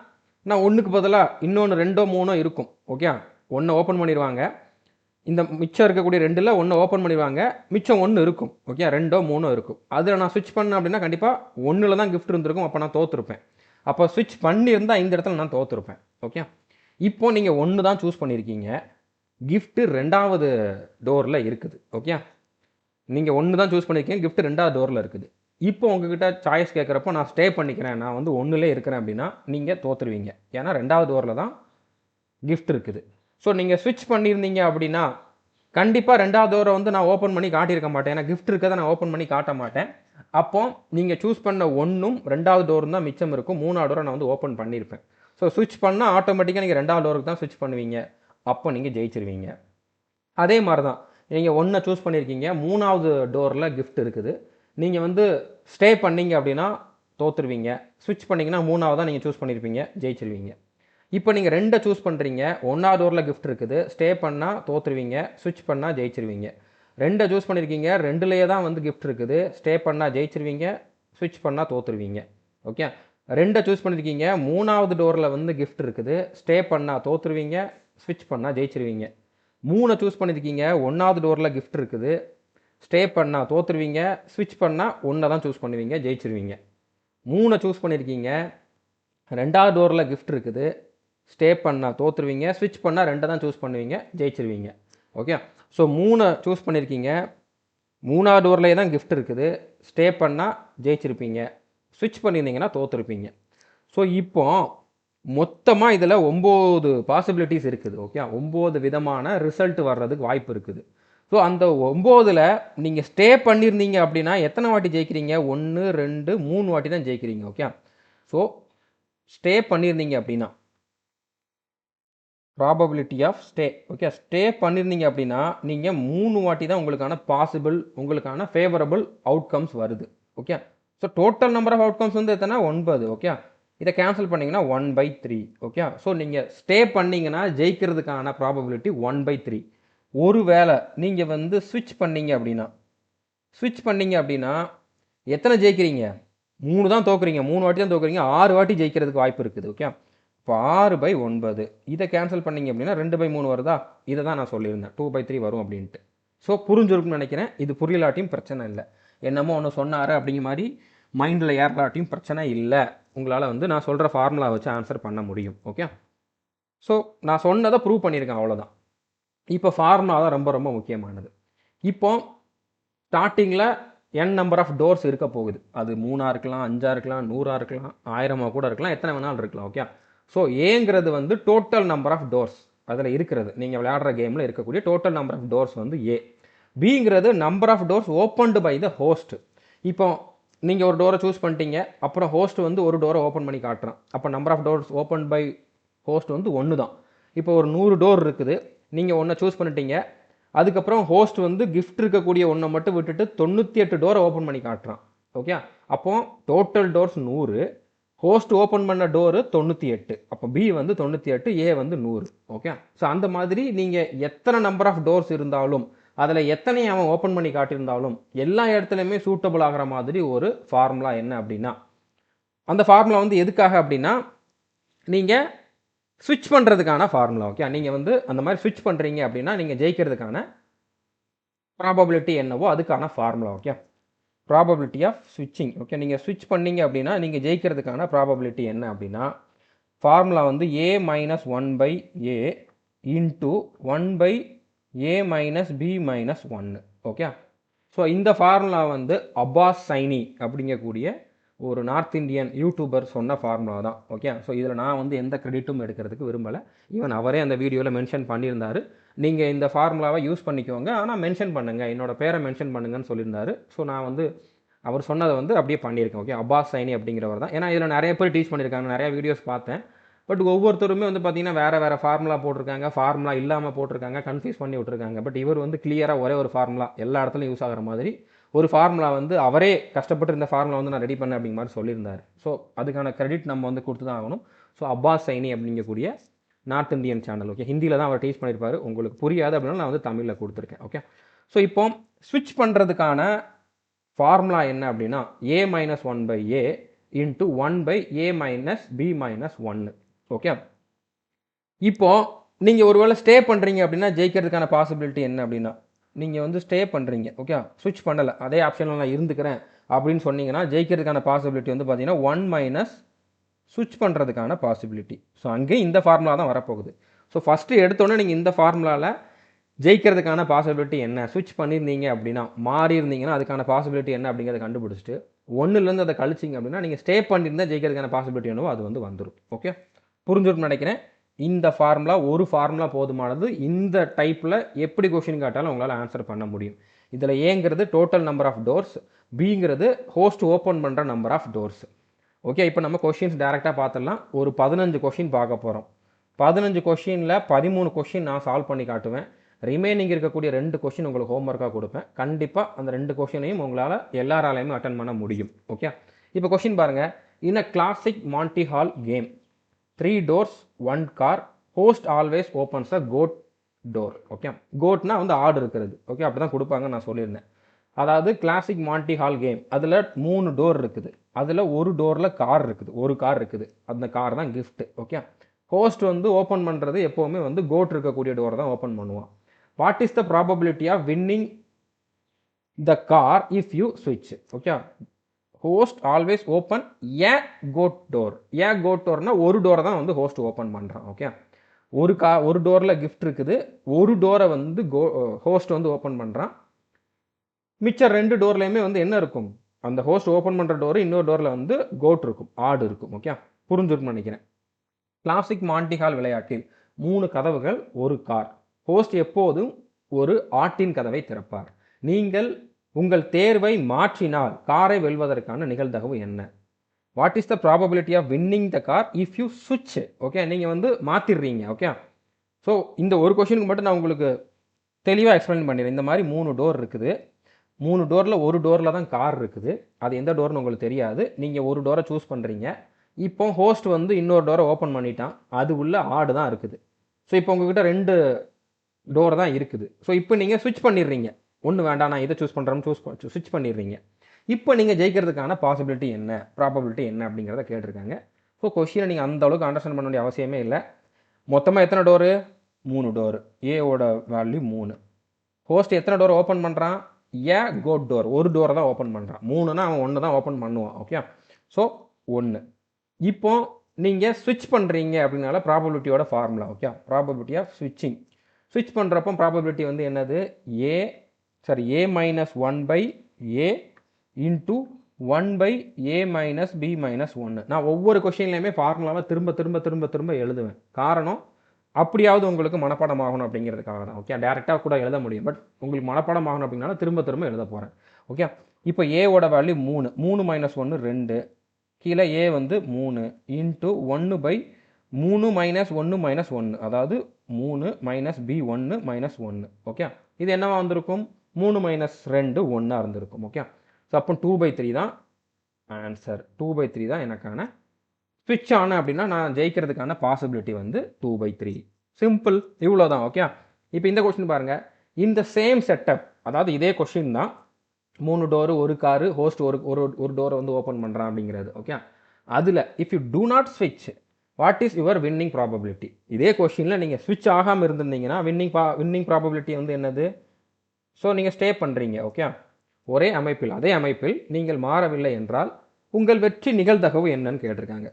நான் ஒன்றுக்கு பதிலாக இன்னொன்று 2ஓ 3ஓ இருக்கும். ஓகே, ஒன்றை ஓப்பன் பண்ணிடுவாங்க, இந்த மிச்சம் இருக்கக்கூடிய 2ல் ஒன்று ஓப்பன் பண்ணிடுவாங்க, மிச்சம் 1 இருக்கும். ஓகே, 2ஓ 3ஓ இருக்கும். அதில் நான் ஸ்விட்ச் பண்ணேன் அப்படின்னா கண்டிப்பாக 1ல் தான் கிஃப்ட் இருந்திருக்கும், அப்போ நான் தோற்றுருப்பேன். அப்போ ஸ்விட்ச் பண்ணியிருந்தால் இந்த இடத்துல நான் தோற்றுருப்பேன். ஓகே, இப்போ நீங்கள் 1 தான் சூஸ் பண்ணியிருக்கீங்க, கிஃப்ட்டு 2வது டோரில் இருக்குது. ஓகே, நீங்கள் 1 தான் சூஸ் பண்ணியிருக்கீங்க, கிஃப்ட் 2வது டோரில் இருக்குது. இப்போ உங்ககிட்ட சாய்ஸ் கேட்குறப்போ நான் ஸ்டே பண்ணிக்கிறேன், நான் வந்து 1லே இருக்கிறேன் அப்படின்னா நீங்கள் தோற்றுருவீங்க. ஏன்னா 2வது டோரில் தான் கிஃப்ட் இருக்குது. ஸோ நீங்கள் ஸ்விட்ச் பண்ணியிருந்தீங்க அப்படின்னா கண்டிப்பாக 2வது டோரை வந்து நான் ஓப்பன் பண்ணி காட்டியிருக்க மாட்டேன், ஏன்னா கிஃப்ட் இருக்கிறத நான் ஓப்பன் பண்ணி காட்ட மாட்டேன். அப்போ நீங்கள் சூஸ் பண்ண 1ம் 2வது டோரும் தான் மிச்சம் இருக்கும், 3வது டோரை நான் வந்து ஓப்பன் பண்ணியிருப்பேன். ஸோ ஸ்விட்ச் பண்ணால் ஆட்டோமேட்டிக்காக நீங்கள் 2வது டோருக்கு தான் ஸ்விட்ச் பண்ணுவீங்க, அப்போ நீங்கள் ஜெயிச்சிருவீங்க. அதே மாதிரி தான் நீங்கள் 1 சூஸ் பண்ணியிருக்கீங்க, 3வது டோரில் கிஃப்ட் இருக்குது, நீங்கள் வந்து ஸ்டே பண்ணீங்க அப்படின்னா தோற்றுருவீங்க. ஸ்விட்ச் பண்ணிங்கன்னா 3வது தான் நீங்கள் சூஸ் பண்ணியிருப்பீங்க, ஜெயிச்சிருவீங்க. இப்போ நீங்கள் 2 சூஸ் பண்ணுறீங்க, 1வது டோரில் கிஃப்ட் இருக்குது, ஸ்டே பண்ணால் தோற்றுருவீங்க, ஸ்விட்ச் பண்ணால் ஜெயிச்சிருவீங்க. 2 சூஸ் பண்ணியிருக்கீங்க, 2லேயே தான் வந்து கிஃப்ட் இருக்குது, ஸ்டே பண்ணால் ஜெயிச்சிருவீங்க, ஸ்விட்ச் பண்ணால் தோற்றுருவீங்க. ஓகே, 2 சூஸ் பண்ணியிருக்கீங்க, 3வது டோரில் வந்து கிஃப்ட் இருக்குது, ஸ்டே பண்ணால் தோற்றுருவீங்க, ஸ்விட்ச் பண்ணால் ஜெயிச்சிருவீங்க. 3 சூஸ் பண்ணியிருக்கீங்க, 1வது டோரில் கிஃப்ட் இருக்குது, ஸ்டே பண்ணால் தோற்றுருவீங்க, ஸ்விட்ச் பண்ணால் 1 தான் சூஸ் பண்ணுவீங்க, ஜெயிச்சிருவீங்க. 3 சூஸ் பண்ணியிருக்கீங்க, 2வது டோரில் கிஃப்ட் இருக்குது, ஸ்டே பண்ணால் தோற்றுருவீங்க, ஸ்விட்ச் பண்ணால் 2 தான் சூஸ் பண்ணுவீங்க, ஜெயிச்சிருவீங்க. ஓகே, ஸோ 3 சூஸ் பண்ணியிருக்கீங்க, 3வது டோர்லேயே தான் கிஃப்ட் இருக்குது, ஸ்டே பண்ணால் ஜெயிச்சிருப்பீங்க, ஸ்விட்ச் பண்ணியிருந்தீங்கன்னா தோற்றுருப்பீங்க. ஸோ இப்போ மொத்தமாக இதில் 9 பாசிபிலிட்டிஸ் இருக்குது. ஓகே, 9 விதமான ரிசல்ட் வர்றதுக்கு வாய்ப்பு இருக்குது. ஸோ அந்த 9ல் நீங்கள் ஸ்டே பண்ணியிருந்தீங்க அப்படின்னா எத்தனை வாட்டி ஜெயிக்கிறீங்க? 1 2 3 வாட்டி தான் ஜெயிக்கிறீங்க. ஓகே, ஸோ ஸ்டே பண்ணியிருந்தீங்க அப்படின்னா probability of stay, okay, stay பண்ணியிருந்தீங்க அப்படின்னா நீங்கள் 3 வாட்டி தான் உங்களுக்கான பாசிபிள், உங்களுக்கான ஃபேவரபிள் அவுட்கம்ஸ் வருது. Okay, so total number of outcomes வந்து எத்தனை? 9. ஓகே, இதை கேன்சல் பண்ணிங்கன்னா 1/3. ஓகே, ஸோ நீங்கள் ஸ்டே பண்ணிங்கன்னா ஜெயிக்கிறதுக்கான ப்ராபபிலிட்டி 1/3. ஒரு வேளை நீங்கள் வந்து ஸ்விட்ச் பண்ணீங்க அப்படின்னா எத்தனை ஜெயிக்கிறீங்க? 3 தான் தோக்குறீங்க, 3 வாட்டி தான் தோக்குறீங்க, 6 வாட்டி ஜெயிக்கிறதுக்கு வாய்ப்பு இருக்குது. ஓகே, இப்போ 6/9 இதை கேன்சல் பண்ணிங்க அப்படின்னா 2/3 வருதா? இதை தான் நான் சொல்லியிருந்தேன் 2/3 வரும் அப்படின்ட்டு. ஸோ புரிஞ்சிருக்குன்னு நினைக்கிறேன். இது புரியலாட்டியும் பிரச்சனை இல்லை, என்னமோ ஒன்று சொன்னார் அப்படிங்கிற மாதிரி மைண்டில் ஏறலாட்டியும் பிரச்சனை இல்லை. உங்களால் வந்து நான் சொல்கிற ஃபார்முலா வச்சு ஆன்சர் பண்ண முடியும். ஓகே, ஸோ நான் சொன்னதை ப்ரூவ் பண்ணியிருக்கேன், அவ்வளோதான். இப்போ ஃபார்முலா தான் ரொம்ப ரொம்ப முக்கியமானது. இப்போ ஸ்டார்டிங்கில் n நம்பர் ஆஃப் டோர்ஸ் இருக்க போகுது, அது 3 இருக்கலாம், 5 இருக்கலாம், 100 இருக்கலாம், 1000 கூட இருக்கலாம், எத்தனை வேணாலும் இருக்கலாம். ஓகே, ஸோ ஏங்கிறது வந்து டோட்டல் நம்பர் ஆஃப் டோர்ஸ் அதில் இருக்கிறது, நீங்கள் விளையாடுற கேமில் இருக்கக்கூடிய டோட்டல் நம்பர் ஆஃப் டோர்ஸ் வந்து ஏ. பிங்கிறது number of doors opened by the host. இப்போ நீங்கள் ஒரு டோரை சூஸ் பண்ணிட்டீங்க, அப்புறம் ஹோஸ்ட் வந்து ஒரு டோரை ஓப்பன் பண்ணி காட்டுறான், அப்போ number of doors open by host வந்து 1 தான். இப்போ ஒரு 100 டோர் இருக்குது, நீங்கள் 1 சூஸ் பண்ணிட்டீங்க, அதுக்கப்புறம் ஹோஸ்ட் வந்து கிஃப்ட் இருக்கக்கூடிய 1 மட்டும் விட்டுட்டு 98 டோரை ஓப்பன் பண்ணி காட்டுறான். ஓகே, அப்போ டோட்டல் டோர்ஸ் 100, ஹோஸ்ட் ஓப்பன் பண்ண டோரு 98, அப்போ பி வந்து 98, ஏ வந்து 100. ஓகே, ஸோ அந்த மாதிரி நீங்கள் எத்தனை நம்பர் ஆஃப் டோர்ஸ் இருந்தாலும், அதில் எத்தனை அவன் ஓப்பன் பண்ணி காட்டியிருந்தாலும் எல்லா இடத்துலையுமே சூட்டபிள் ஆகிற மாதிரி ஒரு ஃபார்முலா என்ன அப்படின்னா, அந்த ஃபார்முலா வந்து எதுக்காக அப்படின்னா நீங்கள் ஸ்விட்ச் பண்ணுறதுக்கான ஃபார்முலா. ஓகே, நீங்கள் வந்து அந்த மாதிரி ஸ்விட்ச் பண்ணுறீங்க அப்படின்னா நீங்கள் ஜெயிக்கிறதுக்கான ப்ராபபிலிட்டி என்னவோ அதுக்கான ஃபார்முலா. ஓகே, ப்ராபபிலிட்டி ஆஃப் ஸ்விட்சிங். ஓகே, நீங்கள் ஸ்விட்ச் பண்ணீங்க அப்படின்னா நீங்கள் ஜெயிக்கிறதுக்கான ப்ராபபிலிட்டி என்ன அப்படின்னா ஃபார்முலா வந்து a minus 1/a into 1/a minus b minus 1. Okay, so இந்த ஃபார்முலா வந்து அப்பாஸ் சைனி அப்படிங்கக்கூடிய ஒரு நார்த் இந்தியன் யூடியூபர் சொன்ன ஃபார்முலா தான். ஓகே, ஸோ இதில் நான் வந்து எந்த கிரெடிட்டும் எடுக்கிறதுக்கு விரும்பலை, ஈவன் அவரே அந்த வீடியோவில் மென்ஷன் பண்ணியிருந்தார், நீங்கள் இந்த ஃபார்முலாவை யூஸ் பண்ணிக்கோங்க, ஆனால் மென்ஷன் பண்ணுங்கள், என்னோட பேரை மென்ஷன் பண்ணுங்கன்னு சொல்லியிருந்தார். ஸோ நான் வந்து அவர் சொன்னதை வந்து அப்படியே பண்ணியிருக்கேன். ஓகே, அப்பாஸ் சைனி அப்படிங்கிறவர் தான். ஏன்னா இதில் நிறைய பேர் டீச் பண்ணியிருக்காங்க, நிறைய வீடியோஸ் பார்த்தேன், பட் ஒவ்வொருத்தருமே வந்து பார்த்தீங்கன்னா வேறு ஃபார்முலா போட்டிருக்காங்க, ஃபார்முலா இல்லாமல் போட்டிருக்காங்க, கன்ஃபியூஸ் பண்ணி விட்டுருக்காங்க. பட் இவர் வந்து கிளியராக ஒரே ஒரு ஃபார்முலா எல்லா இடத்துலையும் யூஸ் ஆகிற மாதிரி ஒரு ஃபார்முலா வந்து அவரே கஷ்டப்பட்டு இந்த ஃபார்முலா வந்து நான் ரெடி பண்ணேன் அப்படிங்கிற மாதிரி சொல்லியிருந்தார். ஸோ அதுக்கான கிரெடிட் நம்ம வந்து கொடுத்து தான் ஆகணும். ஸோ அப்பாஸ் சைனி அப்படிங்கக்கூடிய நார்த் இந்தியன் சேனல், ஓகே, ஹிந்தியில் தான் அவர் டீச் பண்ணியிருப்பார். உங்களுக்கு புரியாது அப்படின்னா நான் வந்து தமிழில் கொடுத்துருக்கேன். ஓகே, ஸோ இப்போ ஸ்விட்ச் பண்ணுறதுக்கான ஃபார்முலா என்ன அப்படின்னா a-1/a இன்ட்டு 1/a-b-1. ஓகே, இப்போ நீங்கள் ஒருவேளை ஸ்டே பண்ணுறீங்க அப்படின்னா ஜெயிக்கிறதுக்கான பாசிபிலிட்டி என்ன அப்படின்னா, நீங்கள் வந்து ஸ்டே பண்ணுறீங்க, ஓகே, ஸ்விட்ச் பண்ணலை, அதே ஆப்ஷனில் நான் இருந்துக்கிறேன் அப்படின்னு சொன்னீங்கன்னா ஜெயிக்கிறதுக்கான பாசிபிலிட்டி வந்து பார்த்தீங்கன்னா 1 - ஸ்விட்ச் பண்ணுறதுக்கான பாசிபிலிட்டி. ஸோ அங்கேயும் இந்த ஃபார்முலா தான் வரப்போகுது. ஸோ ஃபஸ்ட்டு எடுத்தோன்னே நீங்கள் இந்த ஃபார்முலாவில் ஜெயிக்கிறதுக்கான பாசிபிலிட்டி என்ன, ஸ்விட்ச் பண்ணியிருந்தீங்க அப்படின்னா மாறி இருந்தீங்கன்னா அதுக்கான பாசிபிலிட்டி என்ன அப்படிங்கிறத கண்டுபிடிச்சிட்டு ஒன்றுலேருந்து அதை கழிச்சிங்க அப்படின்னா நீங்கள் ஸ்டே பண்ணியிருந்தால் ஜெயிக்கிறதுக்கான பாசிபிலிட்டி என்னவோ அது வந்து வந்துடும். ஓகே, புரிஞ்சுருக்குன்னு நினைக்கிறேன். இந்த ஃபார்முலா ஒரு ஃபார்முலா போதுமானது. இந்த டைப்பில் எப்படி கொஷின் கேட்டாலும் உங்களால் ஆன்சர் பண்ண முடியும். இதில் ஏங்கிறது டோட்டல் நம்பர் ஆஃப் டோர்ஸ், பிங்கிறது ஹோஸ்ட் ஓப்பன் பண்ணுற நம்பர் ஆஃப் டோர்ஸ். ஓகே, இப்போ நம்ம கொஷின்ஸ் டேரெக்டாக பார்த்துடலாம். ஒரு 15 கொஷின் பார்க்க போகிறோம். 15 கொஷினில் 13 கொஷின் நான் சால்வ் பண்ணி காட்டுவேன். ரிமைனிங் இருக்கக்கூடிய 2 கொஷின் உங்களுக்கு ஹோம்ஒர்க்காக கொடுப்பேன். கண்டிப்பாக அந்த 2 கொஷினையும் உங்களால் எல்லாராலையுமே அட்டன் பண்ண முடியும். ஓகே, இப்போ கொஷின் பாருங்கள். In a classic Monty Hall game 3 doors 1 car host always opens a goat door. Okay, கோட்னா வந்து ஆடு இருக்கிறது. ஓகே, அப்படி தான் கொடுப்பாங்க, நான் சொல்லியிருந்தேன். அதாவது கிளாசிக் மான்டி ஹால் கேம் அதில் 3 டோர் இருக்குது. அதில் ஒரு டோரில் கார் இருக்குது, ஒரு கார் இருக்குது. அந்த கார் தான் கிஃப்ட். ஓகே, ஹோஸ்ட் வந்து ஓப்பன் பண்ணுறது எப்போவுமே வந்து கோட் இருக்கக்கூடிய டோரை தான் ஓப்பன் பண்ணுவான். What is the probability of winning the car if you ஸ்விட்ச்? Okay, host always open a goat door. A goat டோர்னா ஒரு டோரை தான் வந்து ஹோஸ்ட் ஓப்பன் பண்ணுறான். ஓகே, ஒரு டோரில் கிஃப்ட் இருக்குது, ஒரு டோரை வந்து ஹோஸ்ட் வந்து ஓப்பன் பண்ணுறான். மிச்சம் 2 டோர்லையுமே வந்து என்ன இருக்கும், அந்த ஹோஸ்ட் ஓப்பன் பண்ணுற டோரு, இன்னொரு டோரில் வந்து கோட் இருக்கும், ஆடு இருக்கும். ஓகே, புரிஞ்சுருக்குன்னு நினைக்கிறேன். கிளாசிக் மான்டி ஹால் விளையாட்டில் 3 கதவுகள், ஒரு கார். ஹோஸ்ட் எப்போதும் ஒரு ஆட்டின் கதவை திறப்பார். நீங்கள் உங்கள் தேர்வை மாற்றினால் காரை வெல்வதற்கான நிகழ்தகவு என்ன? What is the probability of winning the car if you ஸ்விட்ச்? ஓகே, நீங்கள் வந்து மாற்றிடுறீங்க. ஓகே, ஸோ இந்த ஒரு கொஷினுக்கு மட்டும் நான் உங்களுக்கு தெளிவாக எக்ஸ்பிளைன் பண்ணிடுறேன். இந்த மாதிரி 3 டோர் இருக்குது. 3 டோரில் ஒரு டோரில் தான் கார் இருக்குது. அது எந்த டோர்னு உங்களுக்கு தெரியாது. நீங்கள் ஒரு டோரை சூஸ் பண்ணுறீங்க. இப்போ ஹோஸ்ட் வந்து இன்னொரு டோரை ஓப்பன் பண்ணிட்டான், அது உள்ள ஆடு தான் இருக்குது. ஸோ இப்போ உங்ககிட்ட 2 டோர் தான் இருக்குது. ஸோ இப்போ நீங்கள் ஸ்விட்ச் பண்ணிடுறீங்க. ஒன்று வேண்டாம், நான் இதை சூஸ் பண்ணுறேன்னு ஸ்விட்ச் பண்ணிடுறீங்க. இப்போ நீங்கள் ஜெயிக்கிறதுக்கான பாசிபிலிட்டி என்ன, ப்ராபபிலிட்டி என்ன அப்படிங்கிறத கேட்டிருக்காங்க. ஸோ கொஷினை நீங்கள் அந்த அளவுக்கு அண்டர்ஸ்டாண்ட் பண்ண வேண்டிய அவசியமே இல்லை. மொத்தமாக எத்தனை டோரு? 3 டோரு. ஏவோட வேல்யூ 3. ஹோஸ்ட் எத்தனை டோர் ஓப்பன் பண்ணுறான்? ஏ கோட் டோர், ஒரு டோரை தான் ஓப்பன் பண்ணுறான். 3னா அவன் 1 தான் ஓப்பன் பண்ணுவான். Okay, so 1. இப்போ நீங்கள் ஸ்விட்ச் பண்ணுறீங்க அப்படின்னால ப்ராபபிலிட்டியோட ஃபார்முலா. ஓகே, ப்ராபபிலிட்டி ஆஃப் ஸ்விட்சிங். ஸ்விட்ச் பண்ணுறப்போ ப்ராபபிலிட்டி வந்து என்னது? a-1/a into 1/a-b-1. நான் ஒவ்வொரு கொஷின்லையுமே ஃபார்முலாவை திரும்ப திரும்ப திரும்ப திரும்ப எழுதுவேன். காரணம், அப்படியாவது உங்களுக்கு மனப்பாடம் ஆகணும் அப்படிங்கிறதுக்காக தான். ஓகே, டேரெக்டாக கூட எழுத முடியும், பட் உங்களுக்கு மனப்பாடம் ஆகணும் அப்படின்னால திரும்ப திரும்ப எழுத போகிறேன். ஓகே, இப்போ ஏவோட வேல்யூ 3. 3 - 1 2. கீழே ஏ வந்து 3 இன்ட்டு 1/3 - 1 - 1, அதாவது 3 - b1 - 1. ஓகே, இது என்னவா வந்திருக்கும்? 3 - 2 1 இருந்திருக்கும். ஓகே, ஸோ அப்போ 2/3 தான் ஆன்சர். 2/3 தான் எனக்கான ஸ்விட்ச் ஆன அப்படின்னா நான் ஜெயிக்கிறதுக்கான பாசிபிலிட்டி வந்து 2/3. சிம்பிள், இவ்வளோ தான். ஓகே, இப்போ இந்த கொஸ்டின் பாருங்கள். இந்த சேம் செட்டப், அதாவது இதே கொஸ்டின் தான். 3 டோரு, ஒரு காரு, ஹோஸ்ட் ஒரு டோரை வந்து ஓப்பன் பண்ணுறான் அப்படிங்கிறது. ஓகே, அதில் இஃப் யூ டூ நாட் ஸ்விட்ச் what is your winning probability? இதே கொஸ்டினில் நீங்கள் ஸ்விட்ச் ஆகாமல் இருந்திருந்தீங்கன்னா வின்னிங் ப்ராபபிலிட்டி வந்து என்னது? ஸோ நீங்கள் ஸ்டே பண்ணுறீங்க. ஓகே, ஒரே அமைப்பில், அதே அமைப்பில் நீங்கள் மாறவில்லை என்றால் உங்கள் வெற்றி நிகழ்தகவு என்னன்னு கேட்டிருக்காங்க.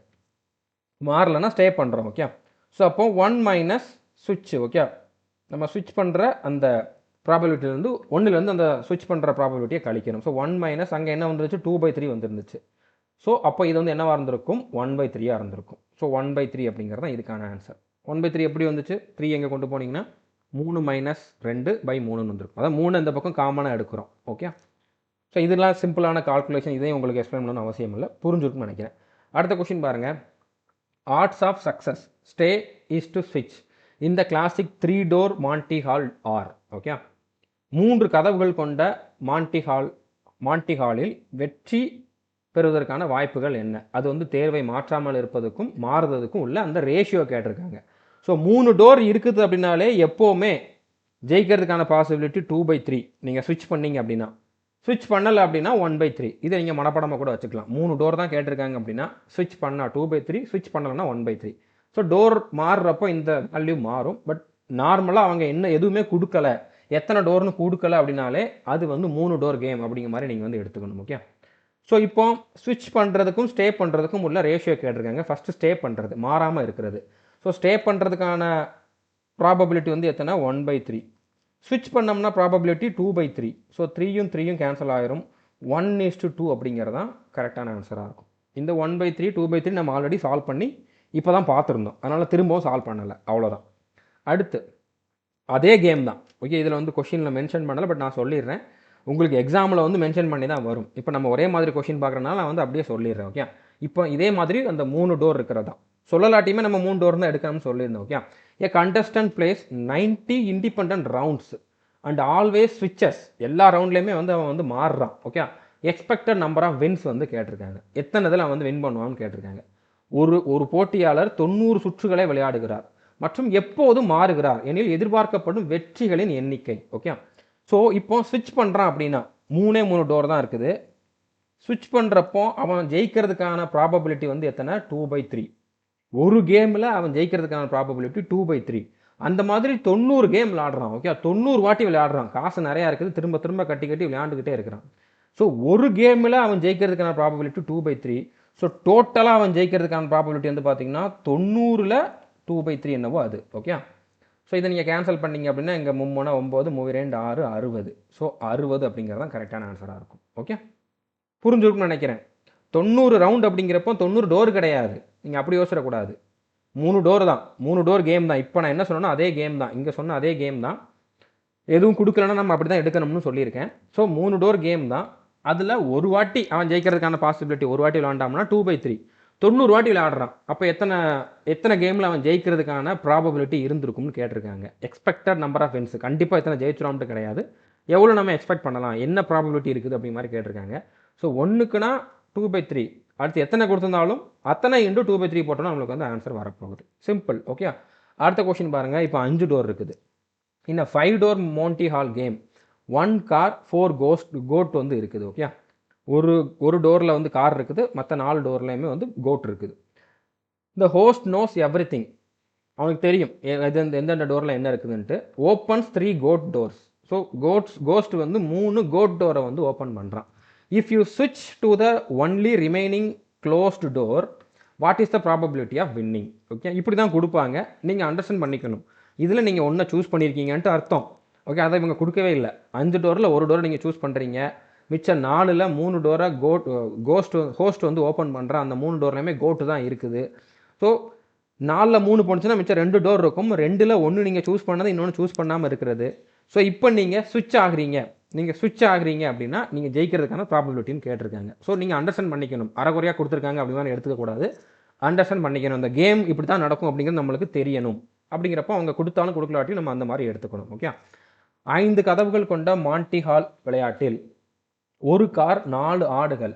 மாறலைன்னா ஸ்டே பண்ணுறோம். ஓகே, ஸோ அப்போ 1 - ஸ்விட்ச். ஓகே, நம்ம ஸ்விட்ச் பண்ணுற அந்த ப்ராபபிலிட்டிலேருந்து 1லேருந்து அந்த ஸ்விட்ச் பண்ணுற ப்ராபபிலிட்டியை கழிக்கணும். ஸோ 1 அங்கே என்ன வந்துருச்சு? 2/3 வந்துருந்துச்சு. ஸோ அப்போ இது வந்து என்னவாக இருந்திருக்கும்? 1/3 இருந்திருக்கும். ஸோ 1/3 அப்படிங்கிறது தான் இதுக்கான ஆன்சர். 1/3 எப்படி வந்துச்சு? 3 எங்கே கொண்டு போனீங்கன்னா 3 - 2/3 வந்துருக்கும். அதாவது 3 இந்த பக்கம் காமனாக எடுக்கிறோம். ஓகே, ஸோ இதெல்லாம் சிம்பிளான கால்குலேஷன். இதையும் உங்களுக்கு எக்ஸ்பிளைன் பண்ணணும்னு அவசியம் இல்லை, புரிஞ்சுருக்குன்னு நினைக்கிறேன். அடுத்த கொஸ்டின் பாருங்கள். Odds of success. Stay is to switch. In the classic 3-door Monty Hall are. Okay, 3 கதவுகள் கொண்ட மான்டி ஹாலில் வெற்றி பெறுவதற்கான வாய்ப்புகள் என்ன? அது வந்து தேர்வை மாற்றாமல் இருப்பதுக்கும் மாறுறதுக்கும் உள்ள அந்த ரேஷியோ கேட்டிருக்காங்க. ஸோ 3 டோர் இருக்குது அப்படின்னாலே எப்போவுமே ஜெயிக்கிறதுக்கான பாசிபிலிட்டி 2/3. நீங்கள் ஸ்விட்ச் பண்ணீங்க அப்படின்னா, ஸ்விட்ச் பண்ணலை அப்படின்னா 1/3. இதை நீங்கள் மனப்படமாக கூட வச்சுக்கலாம். 3 டோர் தான் கேட்டிருக்காங்க அப்படின்னா ஸ்விட்ச் பண்ணால் 2/3, ஸ்விட்ச் பண்ணலைன்னா 1/3. ஸோ டோர் மாறுறப்போ இந்த வேல்யூ மாறும். பட் நார்மலாக அவங்க என்ன எதுவுமே கொடுக்கல, எத்தனை டோர்னு கொடுக்கல அப்படின்னாலே அது வந்து 3 டோர் கேம் அப்படிங்கிற மாதிரி நீங்கள் வந்து எடுத்துக்கணும். ஓகே, ஸோ இப்போ ஸ்விட்ச் பண்ணுறதுக்கும் ஸ்டே பண்ணுறதுக்கும் உள்ள ரேஷியோ கேட்டிருக்காங்க. ஃபஸ்ட்டு ஸ்டே பண்ணுறது, மாறாமல் இருக்கிறது. ஸோ ஸ்டே பண்ணுறதுக்கான ப்ராபபிலிட்டி வந்து எத்தனை? 1/3. ஸ்விட்ச் பண்ணோம்னா ப்ராபபிலிட்டி 2/3. ஸோ 3யும் 3யும் கேன்சல் ஆகிரும். 1:2 அப்படிங்கிறது தான் கரெக்டான ஆன்சராக இருக்கும். இந்த 1/3 2/3 நம்ம ஆல்ரெடி சால்வ் பண்ணி இப்போ தான் பார்த்துருந்தோம். அதனால் திரும்பவும் சால்வ் பண்ணலை, அவ்வளோதான். அடுத்து அதே கேம் தான். ஓகே, இதில் வந்து கொஷினில் மென்ஷன் பண்ணலை, பட் நான் சொல்லிடுறேன். உங்களுக்கு எக்ஸாமில் வந்து மென்ஷன் பண்ணி தான் வரும். இப்போ நம்ம ஒரே மாதிரி கொஷின் பார்க்குறதுனால நான் வந்து அப்படியே சொல்லிடுறேன். ஓகே, இப்போ இதே மாதிரி அந்த 3 டோர் இருக்கிறதா சொல்லலாட்டியுமே நம்ம 3 டோர் தான் எடுக்கணும்னு சொல்லியிருந்தோம். Okay, a contestant plays 90 independent rounds and always ஸ்விட்சஸ். எல்லா ரவுண்ட்லேயுமே வந்து அவன் வந்து மாறுறான். Okay, expected number of wins வந்து கேட்டிருக்காங்க. எத்தனை இதில் அவன் வந்து வின் பண்ணுவான்னு கேட்டிருக்காங்க. ஒரு போட்டியாளர் 90 சுற்றுகளை விளையாடுகிறார் மற்றும் எப்போதும் மாறுகிறார் எனில் எதிர்பார்க்கப்படும் வெற்றிகளின் எண்ணிக்கை. ஓகே, ஸோ இப்போ ஸ்விட்ச் பண்ணுறான் அப்படின்னா 3 டோர் தான் இருக்குது. ஸ்விட்ச் பண்ணுறப்போ அவன் ஜெயிக்கிறதுக்கான ப்ராபபிலிட்டி வந்து எத்தனை? 2/3. ஒரு கேமில் அவன் ஜெயிக்கிறதுக்கான ப்ராபபிலிட்டி 2/3. அந்த மாதிரி 90 கேம் விளையாடுறான். ஓகே, 90 வாட்டி விளையாடுறான். காசு நிறையா இருக்குது, திரும்ப திரும்ப கட்டி விளையாண்டுக்கிட்டே இருக்கிறான். ஸோ ஒரு கேமில் அவன் ஜெயிக்கிறதுக்கான ப்ராபபிலிட்டி 2/3. ஸோ டோட்டலாக அவன் ஜெயிக்கிறதுக்கான ப்ராபபிலிட்டி வந்து பார்த்தீங்கன்னா 90ல் 2/3 என்னவோ அது. ஓகே, ஸோ இதை நீங்கள் கேன்சல் பண்ணிங்க அப்படின்னா இங்கே 3 9 3 2 6 60. ஸோ 60 அப்படிங்கிறது தான் கரெக்டான ஆன்சராக இருக்கும். ஓகே, புரிஞ்சுருக்குன்னு நினைக்கிறேன். 90 ரவுண்ட் அப்படிங்கிறப்போ 90 டோர் கிடையாது. நீங்கள் அப்படி யோசிடக்கூடாது. 3 டோர் தான், 3 டோர் கேம் தான். இப்போ நான் என்ன சொன்னேன்னா அதே கேம் தான், இங்கே சொன்ன அதே கேம் தான். எதுவும் கொடுக்கலன்னா நம்ம அப்படி தான் எடுக்கணும்னு சொல்லியிருக்கேன். ஸோ 3 டோர் கேம் தான். அதில் ஒரு வாட்டி அவன் ஜெயிக்கிறதுக்கான பாசிபிலிட்டி, ஒரு வாட்டி விளையாண்டாம்னா 2/3. 90 வாட்டி விளையாடுறான். அப்போ எத்தனை கேமில் அவன் ஜெயிக்கிறதுக்கான ப்ராபபிலிட்டி இருந்திருக்கும்னு கேட்டிருக்காங்க. எக்ஸ்பெக்டட் நம்பர் ஆஃப் வின்ஸ், கண்டிப்பாக எத்தனை ஜெயிச்சிரோம்ட்டு கிடையாது, எவ்வளோ நம்ம எக்ஸ்பெக்ட் பண்ணலாம், என்ன ப்ராபபிலிட்டி இருக்குது அப்படி மாதிரி கேட்டிருக்காங்க. ஸோ 1க்குனா 2/3. அடுத்து எத்தனை கொடுத்துருந்தாலும் அத்தனை இன்ட்டு 2/3 போட்டோம்னா நம்மளுக்கு வந்து ஆன்சர் வரப்போகுது. சிம்பிள். ஓகே, அடுத்த கொஸ்டின் பாருங்கள். இப்போ 5 டோர் இருக்குது. இந்த 5 door Monty Hall game 1 car 4 goat வந்து இருக்குது. ஓகே, ஒரு டோரில் வந்து கார் இருக்குது, மற்ற 4 டோர்லையுமே வந்து கோட் இருக்குது. இந்த ஹோஸ்ட் நோஸ் எவ்ரி திங், அவனுக்கு தெரியும் எந்தெந்த டோரில் என்ன இருக்குதுன்ட்டு. Opens 3 goat doors. So host வந்து 3 கோட் டோரை வந்து ஓப்பன் பண்ணுறான். இஃப் யூ ஸ்விட்ச் to the only remaining closed door what is the probability of winning? Okay, இப்படி தான் கொடுப்பாங்க, நீங்கள் அண்டர்ஸ்டாண்ட் பண்ணிக்கணும். இதில் நீங்கள் ஒன்றை சூஸ் பண்ணியிருக்கீங்கன்ட்டு அர்த்தம். ஓகே, அதை இவங்க கொடுக்கவே இல்லை. 5 டோரில் ஒரு டோரை நீங்கள் சூஸ் பண்ணுறீங்க, மிச்சம் 4ல் 3 டோரை ஹோஸ்ட் வந்து ஓப்பன் பண்ணுறான். அந்த 3 டோர்லையுமே கோட்டு தான் இருக்குது. ஸோ 4ல் 3 போணுச்சுன்னா மிச்சம் 2 டோர் இருக்கும். 2ல் 1 நீங்கள் சூஸ் பண்ணது, இன்னொன்று சூஸ் பண்ணாமல் இருக்கிறது. ஸோ இப்போ நீங்கள் ஸ்விட்ச் ஆகுறீங்க அப்படின்னா நீங்கள் ஜெயிக்கிறதுக்கான ப்ராபபிலிட்டின்னு கேட்டிருக்காங்க. ஸோ நீங்கள் அண்டர்ஸ்டாண்ட் பண்ணிக்கணும். அரைக்குறையாக கொடுத்துருக்காங்க அப்படி மாதிரி எடுத்துக்கக்கூடாது, அண்டர்ஸ்டாண்ட் பண்ணிக்கணும். இந்த கேம் இப்படி தான் நடக்கும் அப்படிங்கிறது நம்மளுக்கு தெரியணும். அப்படிங்கிறப்போ அவங்க கொடுத்தாலும் கொடுக்கலாட்டியும் நம்ம அந்த மாதிரி எடுத்துக்கணும். ஓகே, 5 கதவுகள் கொண்ட மான்டி ஹால் விளையாட்டில் ஒரு கார் 4 ஆடுகள்,